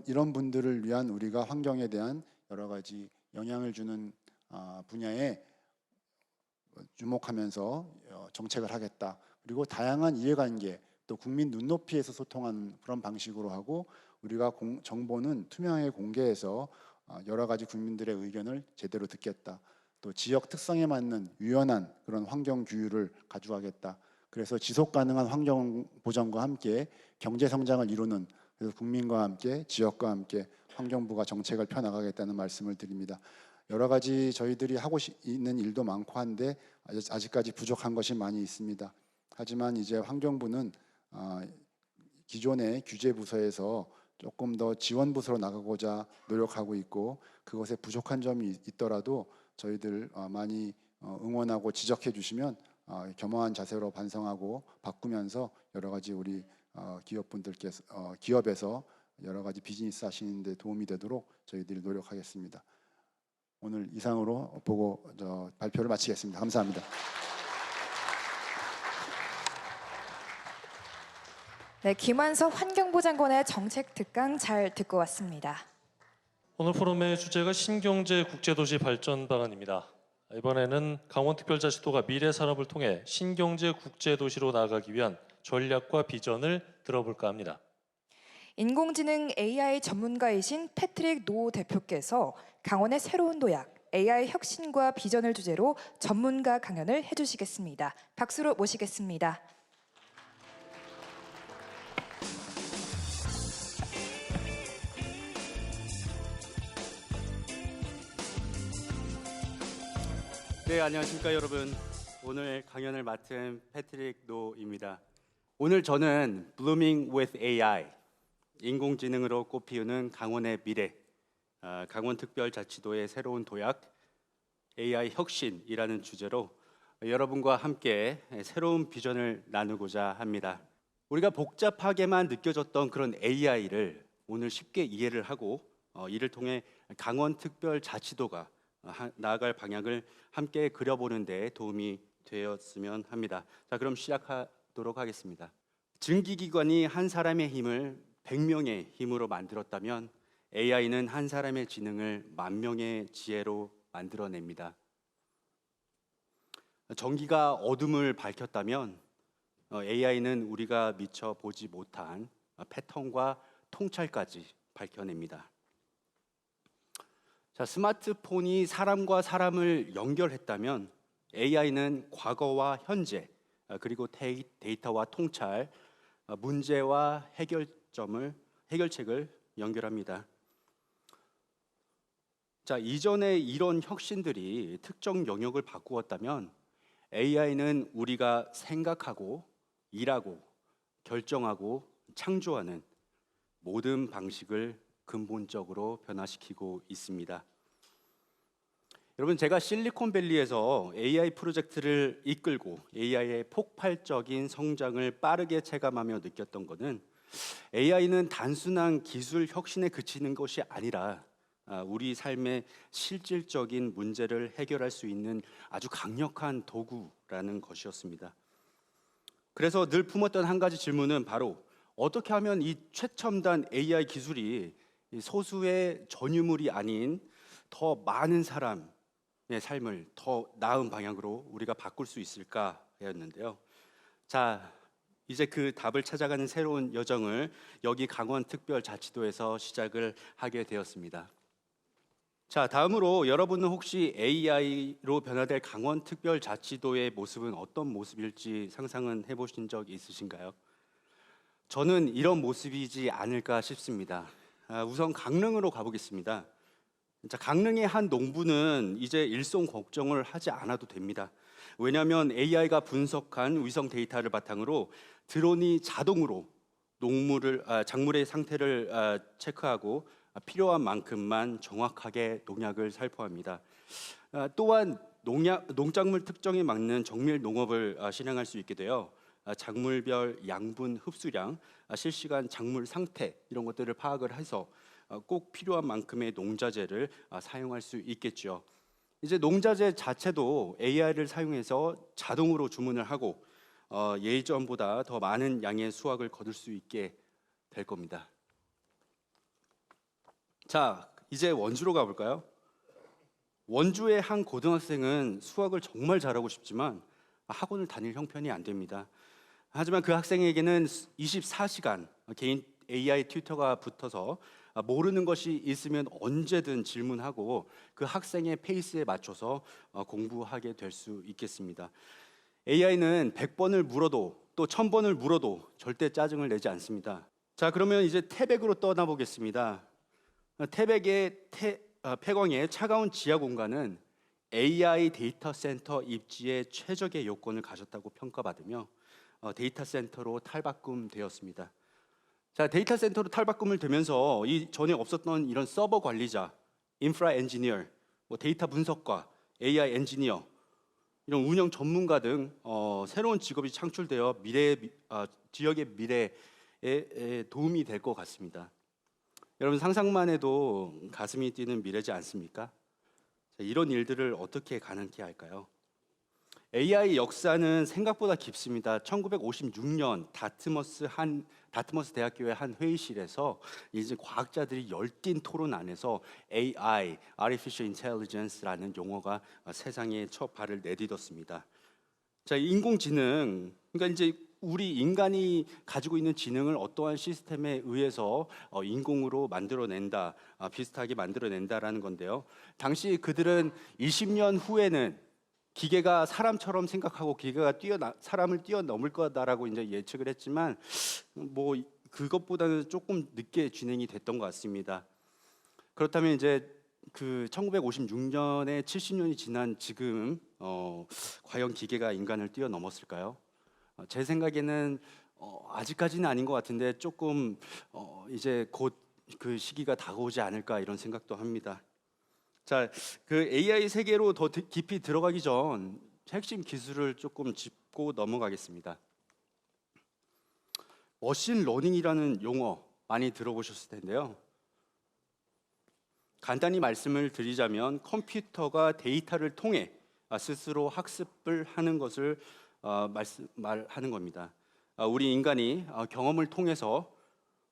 이런 분들을 위한 우리가 환경에 대한 여러 가지 영향을 주는 분야에 주목하면서 정책을 하겠다. 그리고 다양한 이해관계 또 국민 눈높이에서 소통하는 그런 방식으로 하고 우리가 정보는 투명하게 공개해서 여러 가지 국민들의 의견을 제대로 듣겠다. 또 지역 특성에 맞는 유연한 그런 환경 규율을 가져가겠다. 그래서 지속 가능한 환경 보전과 함께 경제 성장을 이루는 그래서 국민과 함께 지역과 함께 환경부가 정책을 펴나가겠다는 말씀을 드립니다. 여러 가지 저희들이 하고 있는 일도 많고 한데 아직까지 부족한 것이 많이 있습니다. 하지만 이제 환경부는 기존의 규제 부서에서 조금 더 지원 부서로 나가고자 노력하고 있고 그것에 부족한 점이 있더라도 저희들 많이 응원하고 지적해 주시면 겸허한 자세로 반성하고 바꾸면서 여러 가지 우리 기업분들께서 기업에서 여러 가지 비즈니스 하시는 데 도움이 되도록 저희들이 노력하겠습니다. 오늘 이상으로 보고 발표를 마치겠습니다. 감사합니다. 네, 김한석 환경부 장관의 정책 특강 잘 듣고 왔습니다. 오늘 포럼의 주제가 신경제 국제도시 발전 방안입니다. 이번에는 강원특별자치도가 미래 산업을 통해 신경제 국제도시로 나아가기 위한 전략과 비전을 들어볼까 합니다. 인공지능 AI 전문가이신 패트릭 노 대표께서 강원의 새로운 도약, AI 혁신과 비전을 주제로 전문가 강연을 해주시겠습니다. 박수로 모시겠습니다. 네, 안녕하십니까 여러분. 오늘 강연을 맡은 패트릭 노입니다. 오늘 저는 Blooming with AI, 인공지능으로 꽃피우는 강원의 미래, 강원특별자치도의 새로운 도약, AI 혁신이라는 주제로 여러분과 함께 새로운 비전을 나누고자 합니다. 우리가 복잡하게만 느껴졌던 그런 AI를 오늘 쉽게 이해를 하고 이를 통해 강원특별자치도가 나아갈 방향을 함께 그려보는 데 도움이 되었으면 합니다. 자, 그럼 시작하도록 하겠습니다. 증기기관이 한 사람의 힘을 100명의 힘으로 만들었다면 AI는 한 사람의 지능을 10,000명의 지혜로 만들어냅니다. 전기가 어둠을 밝혔다면 AI는 우리가 미처 보지 못한 패턴과 통찰까지 밝혀냅니다. 자, 스마트폰이 사람과 사람을 연결했다면 AI는 과거와 현재 그리고 데이터와 통찰, 문제와 해결책을 연결합니다. 자, 이전에 이런 혁신들이 특정 영역을 바꾸었다면 AI는 우리가 생각하고 일하고 결정하고 창조하는 모든 방식을 근본적으로 변화시키고 있습니다. 여러분, 제가 실리콘밸리에서 AI 프로젝트를 이끌고 AI의 폭발적인 성장을 빠르게 체감하며 느꼈던 것은 AI는 단순한 기술 혁신에 그치는 것이 아니라 우리 삶의 실질적인 문제를 해결할 수 있는 아주 강력한 도구라는 것이었습니다. 그래서 늘 품었던 한 가지 질문은 바로 어떻게 하면 이 최첨단 AI 기술이 소수의 전유물이 아닌 더 많은 사람의 삶을 더 나은 방향으로 우리가 바꿀 수 있을까였는데요. 자, 이제 그 답을 찾아가는 새로운 여정을 여기 강원특별자치도에서 시작을 하게 되었습니다. 자, 다음으로 여러분은 혹시 AI로 변화될 강원특별자치도의 모습은 어떤 모습일지 상상은 해보신 적 있으신가요? 저는 이런 모습이지 않을까 싶습니다. 우선 강릉으로 가보겠습니다. 자, 강릉의 한 농부는 이제 일손 걱정을 하지 않아도 됩니다. 왜냐하면 AI가 분석한 위성 데이터를 바탕으로 드론이 자동으로 작물의 상태를 체크하고 필요한 만큼만 정확하게 농약을 살포합니다. 또한 농작물 특정에 맞는 정밀 농업을 실행할 수 있게 되어 작물별 양분 흡수량, 실시간 작물 상태 이런 것들을 파악을 해서 꼭 필요한 만큼의 농자재를 사용할 수 있겠죠. 이제 농자재 자체도 AI를 사용해서 자동으로 주문을 하고 예전보다 더 많은 양의 수확을 거둘 수 있게 될 겁니다. 자, 이제 원주로 가볼까요? 원주의 한 고등학생은 수학을 정말 잘하고 싶지만 학원을 다닐 형편이 안 됩니다. 하지만 그 학생에게는 24시간 개인 AI 튜터가 붙어서 모르는 것이 있으면 언제든 질문하고 그 학생의 페이스에 맞춰서 공부하게 될 수 있겠습니다. AI는 100번을 물어도 또 1000번을 물어도 절대 짜증을 내지 않습니다. 자, 그러면 이제 태백으로 떠나보겠습니다. 태백의 폐광의 차가운 지하 공간은 AI 데이터 센터 입지의 최적의 요건을 가졌다고 평가받으며 데이터 센터로 탈바꿈되었습니다. 자, 데이터 센터로 탈바꿈을 되면서 이 전에 없었던 이런 서버 관리자, 인프라 엔지니어, 데이터 분석가, AI 엔지니어, 이런 운영 전문가 등 새로운 직업이 창출되어 지역의 미래에 도움이 될 것 같습니다. 여러분 상상만 해도 가슴이 뛰는 미래지 않습니까? 자, 이런 일들을 어떻게 가능케 할까요? AI 역사는 생각보다 깊습니다. 1956년 다트머스 대학교의 한 회의실에서 이제 과학자들이 열띤 토론 안에서 AI, Artificial Intelligence라는 용어가 세상에 첫 발을 내딛었습니다. 자, 인공지능, 그러니까 이제 우리 인간이 가지고 있는 지능을 어떠한 시스템에 의해서 인공으로 만들어낸다, 비슷하게 만들어낸다라는 건데요. 당시 그들은 20년 후에는 기계가 사람처럼 생각하고 기계가 사람을 뛰어넘을 거다라고 이제 예측을 했지만 뭐 그것보다는 조금 늦게 진행이 됐던 것 같습니다. 그렇다면 이제 그 1956년에 70년이 지난 지금 과연 기계가 인간을 뛰어넘었을까요? 제 생각에는 아직까지는 아닌 것 같은데 조금 이제 곧 그 시기가 다가오지 않을까 이런 생각도 합니다. 자, 그 AI 세계로 더 깊이 들어가기 전 핵심 기술을 조금 짚고 넘어가겠습니다. 머신 러닝이라는 용어 많이 들어보셨을 텐데요. 간단히 말씀을 드리자면 컴퓨터가 데이터를 통해 스스로 학습을 하는 것을 말하는 겁니다. 우리 인간이 경험을 통해서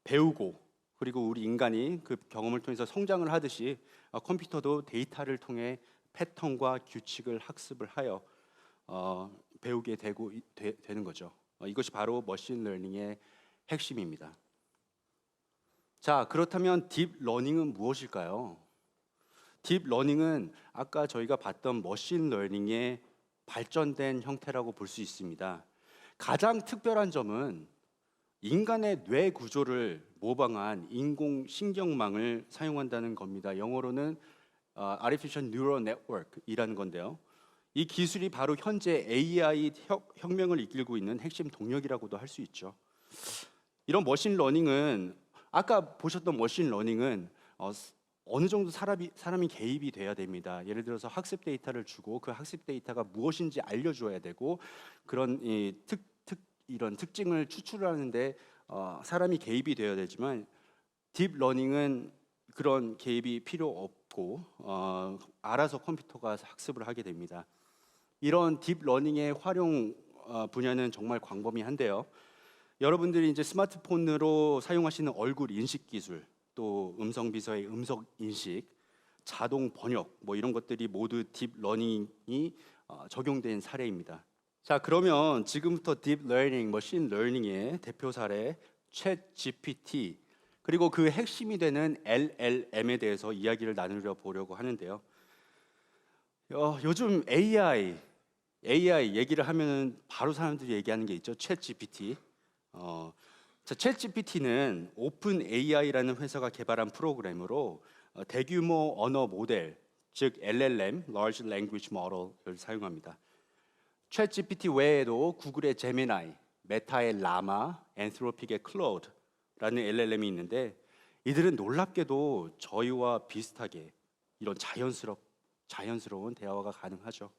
배우고 그리고 우리 인간이 그 경험을 통해서 성장을 하듯이 컴퓨터도 데이터를 통해 패턴과 규칙을 학습을 하여 배우게 되는 거죠. 이것이 바로 머신 러닝의 핵심입니다. 자, 그렇다면 딥러닝은 무엇일까요? 딥러닝은 아까 저희가 봤던 머신 러닝의 발전된 형태라고 볼 수 있습니다. 가장 특별한 점은 인간의 뇌 구조를 모방한 인공신경망을 사용한다는 겁니다. 영어로는 Artificial Neural Network이라는 건데요. 이 기술이 바로 현재 AI 혁명을 이끌고 있는 핵심 동력이라고도 할 수 있죠. 이런 머신 러닝은 아까 보셨던 머신 러닝은 어느 정도 사람이 개입이 돼야 됩니다. 예를 들어서 학습 데이터를 주고 그 학습 데이터가 무엇인지 알려줘야 되고 그런 이런 특징을 추출하는데 사람이 개입이 되어야 되지만 딥러닝은 그런 개입이 필요 없고 알아서 컴퓨터가 학습을 하게 됩니다. 이런 딥러닝의 활용 분야는 정말 광범위한데요. 여러분들이 이제 스마트폰으로 사용하시는 얼굴 인식 기술, 또 음성 비서의 음성 인식, 자동 번역 뭐 이런 것들이 모두 딥러닝이 적용된 사례입니다. 자, 그러면 지금부터 딥러닝, 머신러닝의 대표 사례 챗GPT 그리고 그 핵심이 되는 LLM에 대해서 이야기를 나누려 보려고 하는데요. 요즘 AI 얘기를 하면 바로 사람들이 얘기하는 게 있죠. 챗GPT. 자, 챗GPT는 오픈 AI라는 회사가 개발한 프로그램으로 대규모 언어 모델, 즉 LLM, Large Language Model을 사용합니다. 챗GPT 외에도 구글의 제미나이, 메타의 라마, 엔트로픽의 클로드라는 LLM이 있는데 이들은 놀랍게도 저희와 비슷하게 이런 자연스러운 대화가 가능하죠.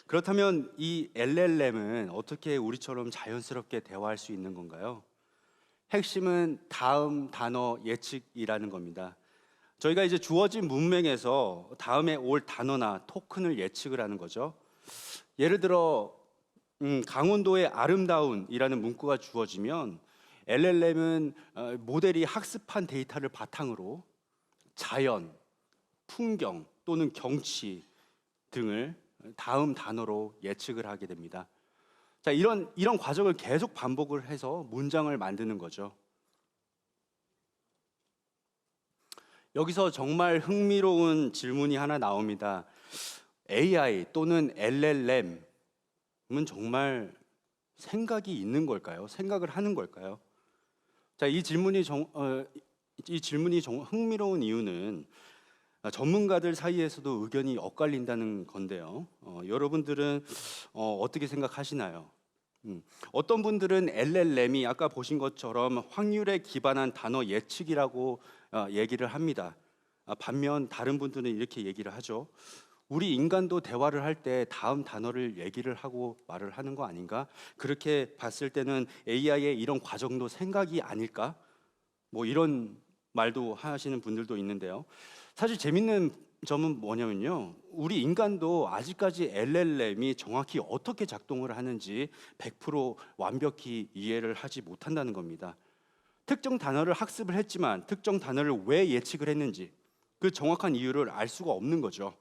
그렇다면 이 LLM은 어떻게 우리처럼 자연스럽게 대화할 수 있는 건가요? 핵심은 다음 단어 예측이라는 겁니다. 저희가 이제 주어진 문맥에서 다음에 올 단어나 토큰을 예측을 하는 거죠. 예를 들어 강원도의 아름다운이라는 문구가 주어지면 LLM은 모델이 학습한 데이터를 바탕으로 자연, 풍경 또는 경치 등을 다음 단어로 예측을 하게 됩니다. 자, 이런 과정을 계속 반복을 해서 문장을 만드는 거죠. 여기서 정말 흥미로운 질문이 하나 나옵니다. AI 또는 LLM은 정말 생각이 있는 걸까요? 생각을 하는 걸까요? 자, 이 질문이 흥미로운 이유는 전문가들 사이에서도 의견이 엇갈린다는 건데요. 여러분들은 어떻게 생각하시나요? 어떤 분들은 LLM이 아까 보신 것처럼 확률에 기반한 단어 예측이라고 얘기를 합니다. 반면 다른 분들은 이렇게 얘기를 하죠. 우리 인간도 대화를 할 때 다음 단어를 얘기를 하고 말을 하는 거 아닌가? 그렇게 봤을 때는 AI의 이런 과정도 생각이 아닐까? 뭐 이런 말도 하시는 분들도 있는데요. 사실 재밌는 점은 뭐냐면요. 우리 인간도 아직까지 LLM이 정확히 어떻게 작동을 하는지 100% 완벽히 이해를 하지 못한다는 겁니다. 특정 단어를 학습을 했지만 특정 단어를 왜 예측을 했는지 그 정확한 이유를 알 수가 없는 거죠.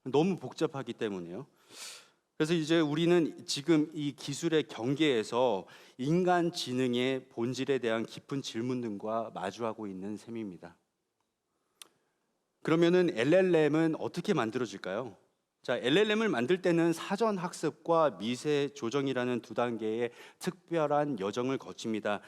너무 복잡하기 때문에요. 그래서 이제 우리는 지금 이 기술의 경계에서 인간 지능의 본질에 대한 깊은 질문들과 마주하고 있는 셈입니다. 그러면은 LLM은 어떻게 만들어질까요? 자, LLM을 만들 때는 사전 학습과 미세 조정이라는 두 단계의 특별한 여정을 거칩니다.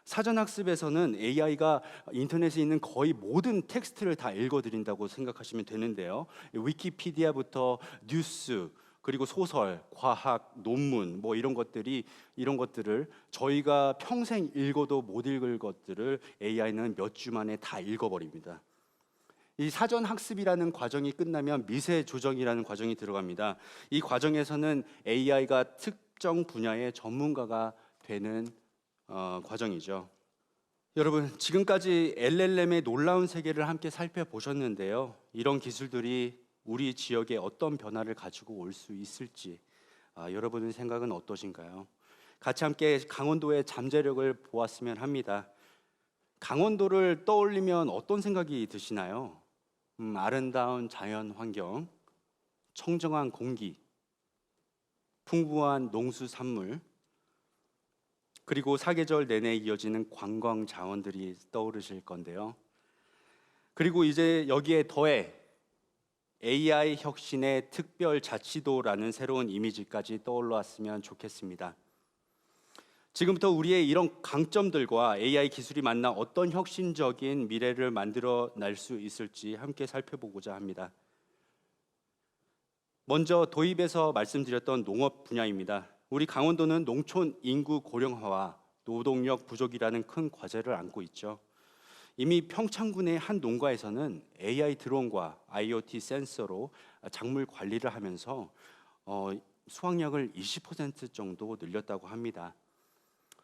사전 학습에서는 AI가 인터넷에 있는 거의 모든 텍스트를 다 읽어드린다고 생각하시면 되는데요. 위키피디아부터 뉴스 그리고 소설, 과학, 논문 뭐 이런 것들을 저희가 평생 읽어도 못 읽을 것들을 AI는 몇 주 만에 다 읽어버립니다. 이 사전 학습이라는 과정이 끝나면 미세 조정이라는 과정이 들어갑니다. 이 과정에서는 AI가 특정 분야의 전문가가 되는 과정이죠. 여러분, 지금까지 LLM의 놀라운 세계를 함께 살펴보셨는데요. 이런 기술들이 우리 지역에 어떤 변화를 가지고 올 수 있을지 여러분의 생각은 어떠신가요? 같이 함께 강원도의 잠재력을 보았으면 합니다. 강원도를 떠올리면 어떤 생각이 드시나요? 아름다운 자연 환경, 청정한 공기, 풍부한 농수산물, 그리고 사계절 내내 이어지는 관광 자원들이 떠오르실 건데요. 그리고 이제 여기에 더해 AI 혁신의 특별자치도라는 새로운 이미지까지 떠올랐으면 좋겠습니다. 지금부터 우리의 이런 강점들과 AI 기술이 만나 어떤 혁신적인 미래를 만들어낼 수 있을지 함께 살펴보고자 합니다. 먼저 도입에서 말씀드렸던 농업 분야입니다. 우리 강원도는 농촌 인구 고령화와 노동력 부족이라는 큰 과제를 안고 있죠. 이미 평창군의 한 농가에서는 AI 드론과 IoT 센서로 작물 관리를 하면서 수확량을 20% 정도 늘렸다고 합니다.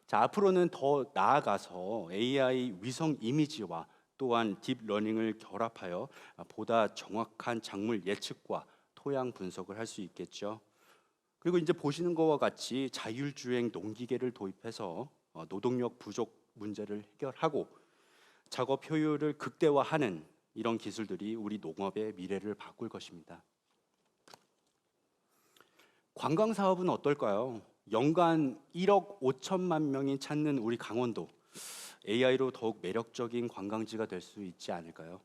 자, 앞으로는 더 나아가서 AI 위성 이미지와 또한 딥러닝을 결합하여 보다 정확한 작물 예측과 토양 분석을 할 수 있겠죠. 그리고 이제 보시는 것과 같이 자율주행 농기계를 도입해서 노동력 부족 문제를 해결하고 작업 효율을 극대화하는 이런 기술들이 우리 농업의 미래를 바꿀 것입니다. 관광 사업은 어떨까요? 연간 1억 5천만 명이 찾는 우리 강원도, AI로 더욱 매력적인 관광지가 될 수 있지 않을까요?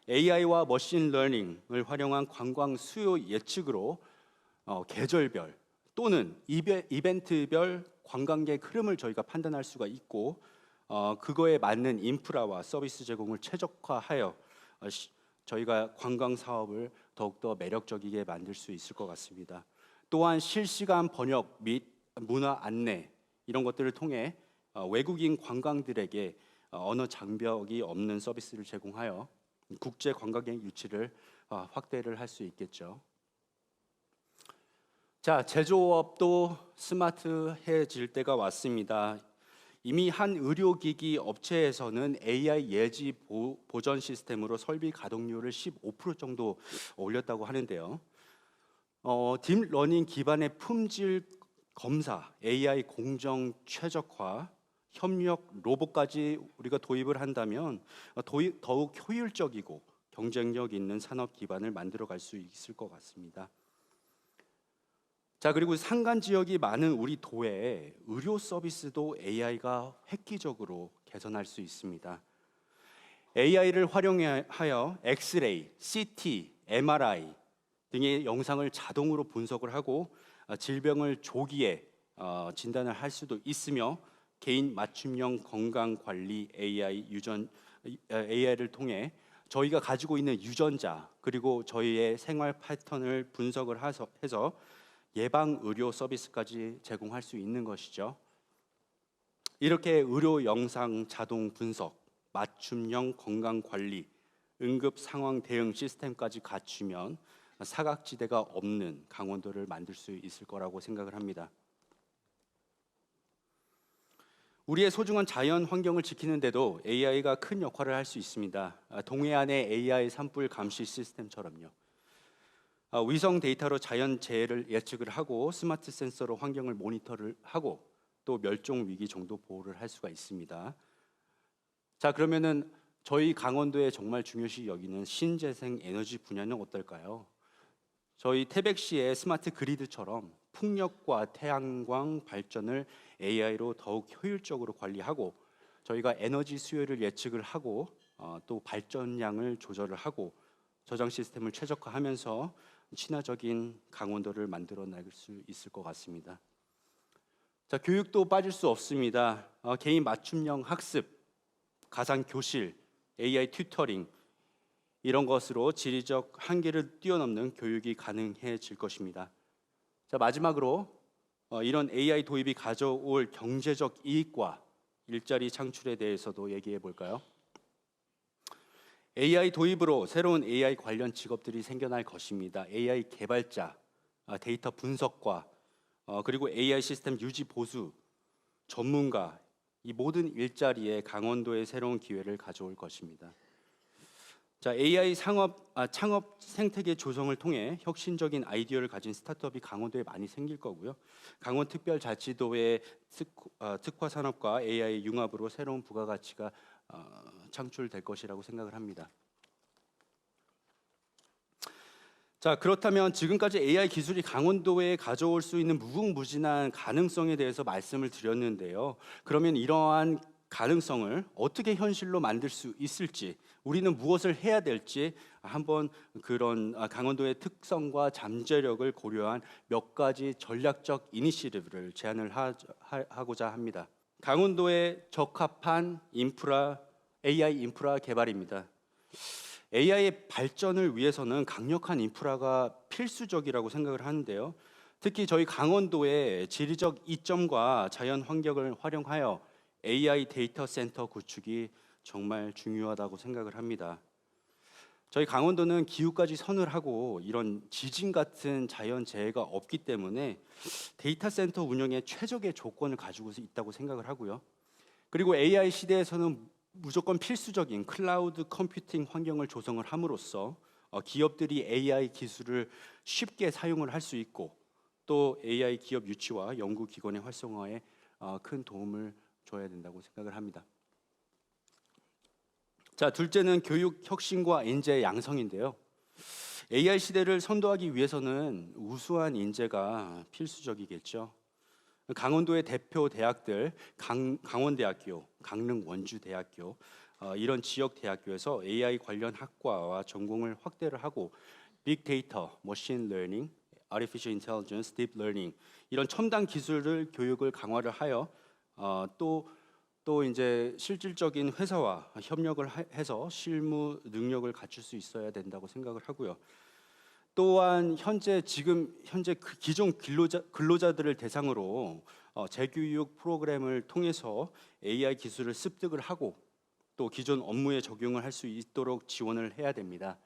AI와 머신 러닝을 활용한 관광 수요 예측으로 계절별 또는 이벤트별 관광객 흐름을 저희가 판단할 수가 있고, 그거에 맞는 인프라와 서비스 제공을 최적화하여 저희가 관광 사업을 더욱더 매력적이게 만들 수 있을 것 같습니다. 또한 실시간 번역 및 문화 안내 이런 것들을 통해 외국인 관광들에게 언어 장벽이 없는 서비스를 제공하여 국제 관광객 유치를 확대를 할 수 있겠죠. 자, 제조업도 스마트해질 때가 왔습니다. 이미 한 의료기기 업체에서는 AI 예지 보전 시스템으로 설비 가동률을 15% 정도 올렸다고 하는데요. 딥러닝 기반의 품질 검사, AI 공정 최적화, 협력 로봇까지 우리가 도입을 한다면 더욱 효율적이고 경쟁력 있는 산업 기반을 만들어갈 수 있을 것 같습니다. 자, 그리고 산간 지역이 많은 우리 도에 의료 서비스도 AI가 획기적으로 개선할 수 있습니다. AI를 활용하여 엑스레이, CT, MRI 등의 영상을 자동으로 분석을 하고 질병을 조기에 진단을 할 수도 있으며, 개인 맞춤형 건강 관리 AI를 통해 저희가 가지고 있는 유전자 그리고 저희의 생활 패턴을 분석을 해서 예방 의료 서비스까지 제공할 수 있는 것이죠. 이렇게 의료 영상 자동 분석, 맞춤형 건강 관리, 응급 상황 대응 시스템까지 갖추면 사각지대가 없는 강원도를 만들 수 있을 거라고 생각을 합니다. 우리의 소중한 자연 환경을 지키는데도 AI가 큰 역할을 할 수 있습니다. 동해안의 AI 산불 감시 시스템처럼요. 위성 데이터로 자연 재해를 예측을 하고 스마트 센서로 환경을 모니터를 하고 또 멸종 위기 정도 보호를 할 수가 있습니다. 자, 그러면은 저희 강원도에 정말 중요시 여기는 신재생 에너지 분야는 어떨까요? 저희 태백시의 스마트 그리드처럼 풍력과 태양광 발전을 AI로 더욱 효율적으로 관리하고, 저희가 에너지 수요를 예측을 하고 또 발전량을 조절을 하고 저장 시스템을 최적화하면서 친화적인 강원도를 만들어낼 수 있을 것 같습니다. 자, 교육도 빠질 수 없습니다. 개인 맞춤형 학습, 가상 교실, AI 튜터링 이런 것으로 지리적 한계를 뛰어넘는 교육이 가능해질 것입니다. 자, 마지막으로 이런 AI 도입이 가져올 경제적 이익과 일자리 창출에 대해서도 얘기해 볼까요? AI 도입으로 새로운 AI 관련 직업들이 생겨날 것입니다. AI 개발자, 데이터 분석과 그리고 AI 시스템 유지 보수, 전문가, 이 모든 일자리에 강원도의 새로운 기회를 가져올 것입니다. 자, AI 창업 생태계 조성을 통해 혁신적인 아이디어를 가진 스타트업이 강원도에 많이 생길 거고요. 강원특별자치도의 특화 산업과 AI 융합으로 새로운 부가가치가 창출될 것이라고 생각을 합니다. 자, 그렇다면 지금까지 AI 기술이 강원도에 가져올 수 있는 무궁무진한 가능성에 대해서 말씀을 드렸는데요. 그러면 이러한 가능성을 어떻게 현실로 만들 수 있을지, 우리는 무엇을 해야 될지 한번 그런 강원도의 특성과 잠재력을 고려한 몇 가지 전략적 이니시티브를 제안을 하고자 합니다. 강원도에 적합한 AI 인프라 개발입니다. AI의 발전을 위해서는 강력한 인프라가 필수적이라고 생각을 하는데요. 특히 저희 강원도의 지리적 이점과 자연 환경을 활용하여 AI 데이터 센터 구축이 정말 중요하다고 생각을 합니다. 저희 강원도는 기후까지 선을 이런 지진 같은 자연 재해가 없기 때문에 데이터 센터 운영에 최적의 조건을 가지고 있다고 생각을 하고요. 그리고 AI 시대에서는 무조건 필수적인 클라우드 컴퓨팅 환경을 조성을 함으로써 기업들이 AI 기술을 쉽게 사용을 할 수 있고, 또 AI 기업 유치와 연구기관의 활성화에 큰 도움을 줘야 된다고 생각을 합니다. 자, 둘째는 교육 혁신과 인재 양성인데요. AI 시대를 선도하기 위해서는 우수한 인재가 필수적이겠죠. 강원도의 대표 대학들 강원대학교, 강릉원주대학교 이런 지역 대학교에서 AI 관련 학과와 전공을 확대를 하고 빅데이터, 머신 러닝, 아티피셜 인텔리전스, 딥 러닝 이런 첨단 기술을 교육을 강화를 하여 또 이제 실질적인 회사와 협력을 해서 실무 능력을 갖출 수 있어야 된다고 생각을 하고요. 또한 현재 기존 근로자들을 대상으로 재교육 프로그램을 통해서 AI 기술을 습득을 하고 또 기존 업무에 적용을 할 수 있도록 지원을 해야 됩니다.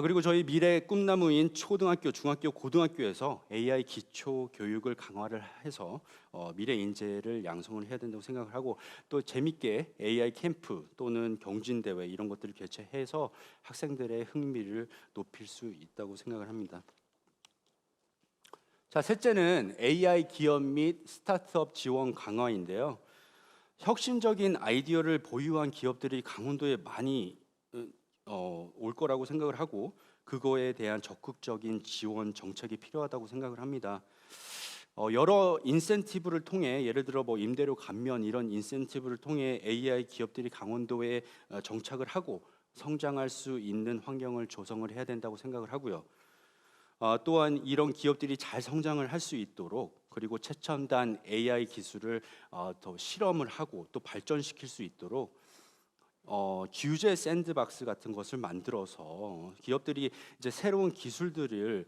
그리고 저희 미래 꿈나무인 초등학교, 중학교, 고등학교에서 AI 기초 교육을 강화를 해서 미래 인재를 양성을 해야 된다고 생각을 하고 또 재밌게 AI 캠프 또는 경진대회 이런 것들을 개최해서 학생들의 흥미를 높일 수 있다고 생각을 합니다. 자, 셋째는 AI 기업 및 스타트업 지원 강화인데요. 혁신적인 아이디어를 보유한 기업들이 강원도에 많이 올 거라고 생각을 하고 그거에 대한 적극적인 지원 정책이 필요하다고 생각을 합니다. 여러 인센티브를 통해 예를 들어 뭐 임대료 감면 이런 인센티브를 통해 AI 기업들이 강원도에 정착을 하고 성장할 수 있는 환경을 조성을 해야 된다고 생각을 하고요. 또한 이런 기업들이 잘 성장을 할 수 있도록 그리고 최첨단 AI 기술을 더 실험을 하고 또 발전시킬 수 있도록 규제 샌드박스 같은 것을 만들어서 기업들이 이제 새로운 기술들을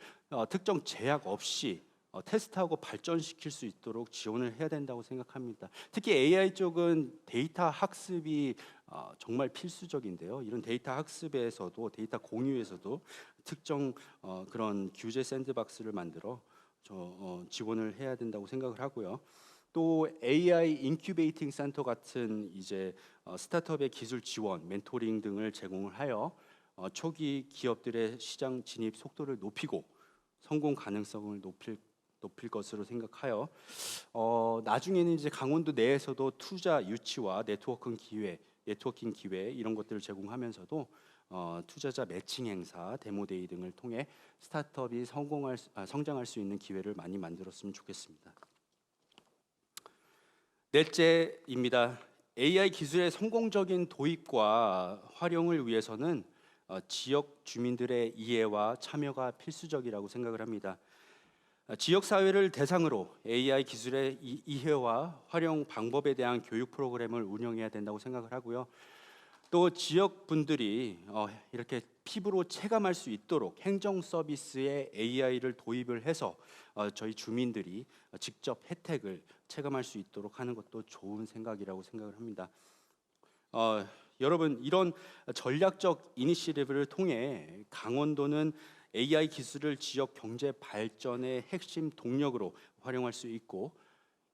특정 제약 없이 테스트하고 발전시킬 수 있도록 지원을 해야 된다고 생각합니다. 특히 AI 쪽은 데이터 학습이 정말 필수적인데요. 이런 데이터 학습에서도 데이터 공유에서도 특정 그런 규제 샌드박스를 만들어 지원을 해야 된다고 생각을 하고요. 또 AI 인큐베이팅 센터 같은 이제 스타트업의 기술 지원, 멘토링 등을 제공을 하여 초기 기업들의 시장 진입 속도를 높이고 성공 가능성을 높일 것으로 생각하여 나중에는 이제 강원도 내에서도 투자 유치와 네트워킹 기회 이런 것들을 제공하면서도 투자자 매칭 행사, 데모데이 등을 통해 스타트업이 성장할 수 있는 기회를 많이 만들었으면 좋겠습니다. 넷째입니다. AI 기술의 성공적인 도입과 활용을 위해서는 지역 주민들의 이해와 참여가 필수적이라고 생각을 합니다. 지역 사회를 대상으로 AI 기술의 이해와 활용 방법에 대한 교육 프로그램을 운영해야 된다고 생각을 하고요. 또 지역 분들이 이렇게 피부로 체감할 수 있도록 행정 서비스에 AI를 도입을 해서 저희 주민들이 직접 혜택을 체감할 수 있도록 하는 것도 좋은 생각이라고 생각을 합니다. 여러분, 이런 전략적 이니시티브를 통해 강원도는 AI 기술을 지역 경제 발전의 핵심 동력으로 활용할 수 있고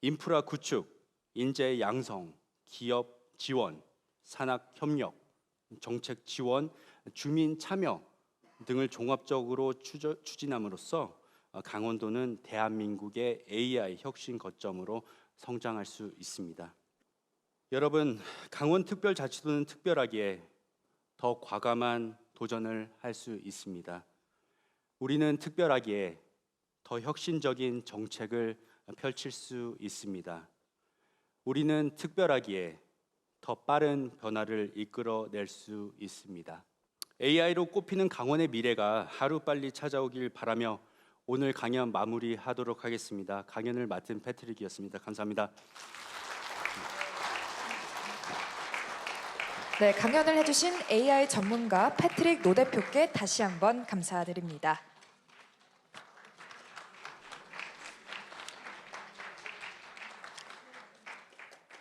인프라 구축, 인재 양성, 기업 지원, 산학 협력, 정책 지원, 주민 참여 등을 종합적으로 추진함으로써 강원도는 대한민국의 AI 혁신 거점으로 성장할 수 있습니다. 여러분, 강원특별자치도는 특별하기에 더 과감한 도전을 할 수 있습니다. 우리는 특별하기에 더 혁신적인 정책을 펼칠 수 있습니다. 우리는 특별하기에 더 빠른 변화를 이끌어낼 수 있습니다. AI로 꼽히는 강원의 미래가 하루빨리 찾아오길 바라며 오늘 강연 마무리하도록 하겠습니다. 강연을 맡은 패트릭이었습니다. 감사합니다. 네, 강연을 해주신 AI 전문가 패트릭 노 대표께 다시 한번 감사드립니다.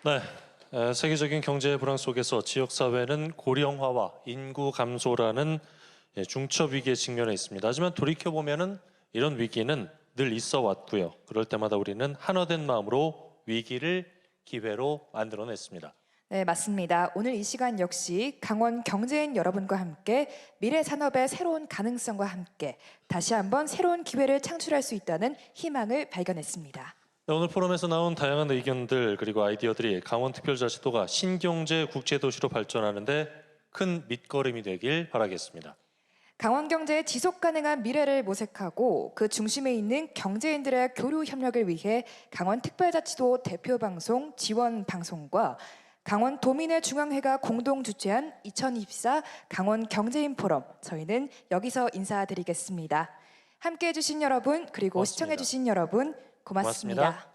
네, 세계적인 경제 불황 속에서 지역 사회는 고령화와 인구 감소라는 중첩 위기에 직면해 있습니다. 하지만 돌이켜 보면은 이런 위기는 늘 있어 왔고요. 그럴 때마다 우리는 하나된 마음으로 위기를 기회로 만들어냈습니다. 네, 맞습니다. 오늘 이 시간 역시 강원 경제인 여러분과 함께 미래 산업의 새로운 가능성과 함께 다시 한번 새로운 기회를 창출할 수 있다는 희망을 발견했습니다. 네, 오늘 포럼에서 나온 다양한 의견들 그리고 아이디어들이 강원특별자치도가 신경제 국제도시로 발전하는 데 큰 밑거름이 되길 바라겠습니다. 강원 경제의 지속 가능한 미래를 모색하고 그 중심에 있는 경제인들의 교류 협력을 위해 강원특별자치도 대표 방송 지원 방송과 강원 도민의 중앙회가 공동 주최한 2024 강원 경제인 포럼, 저희는 여기서 인사드리겠습니다. 함께해 주신 여러분, 그리고 고맙습니다. 시청해 주신 여러분 고맙습니다. 고맙습니다.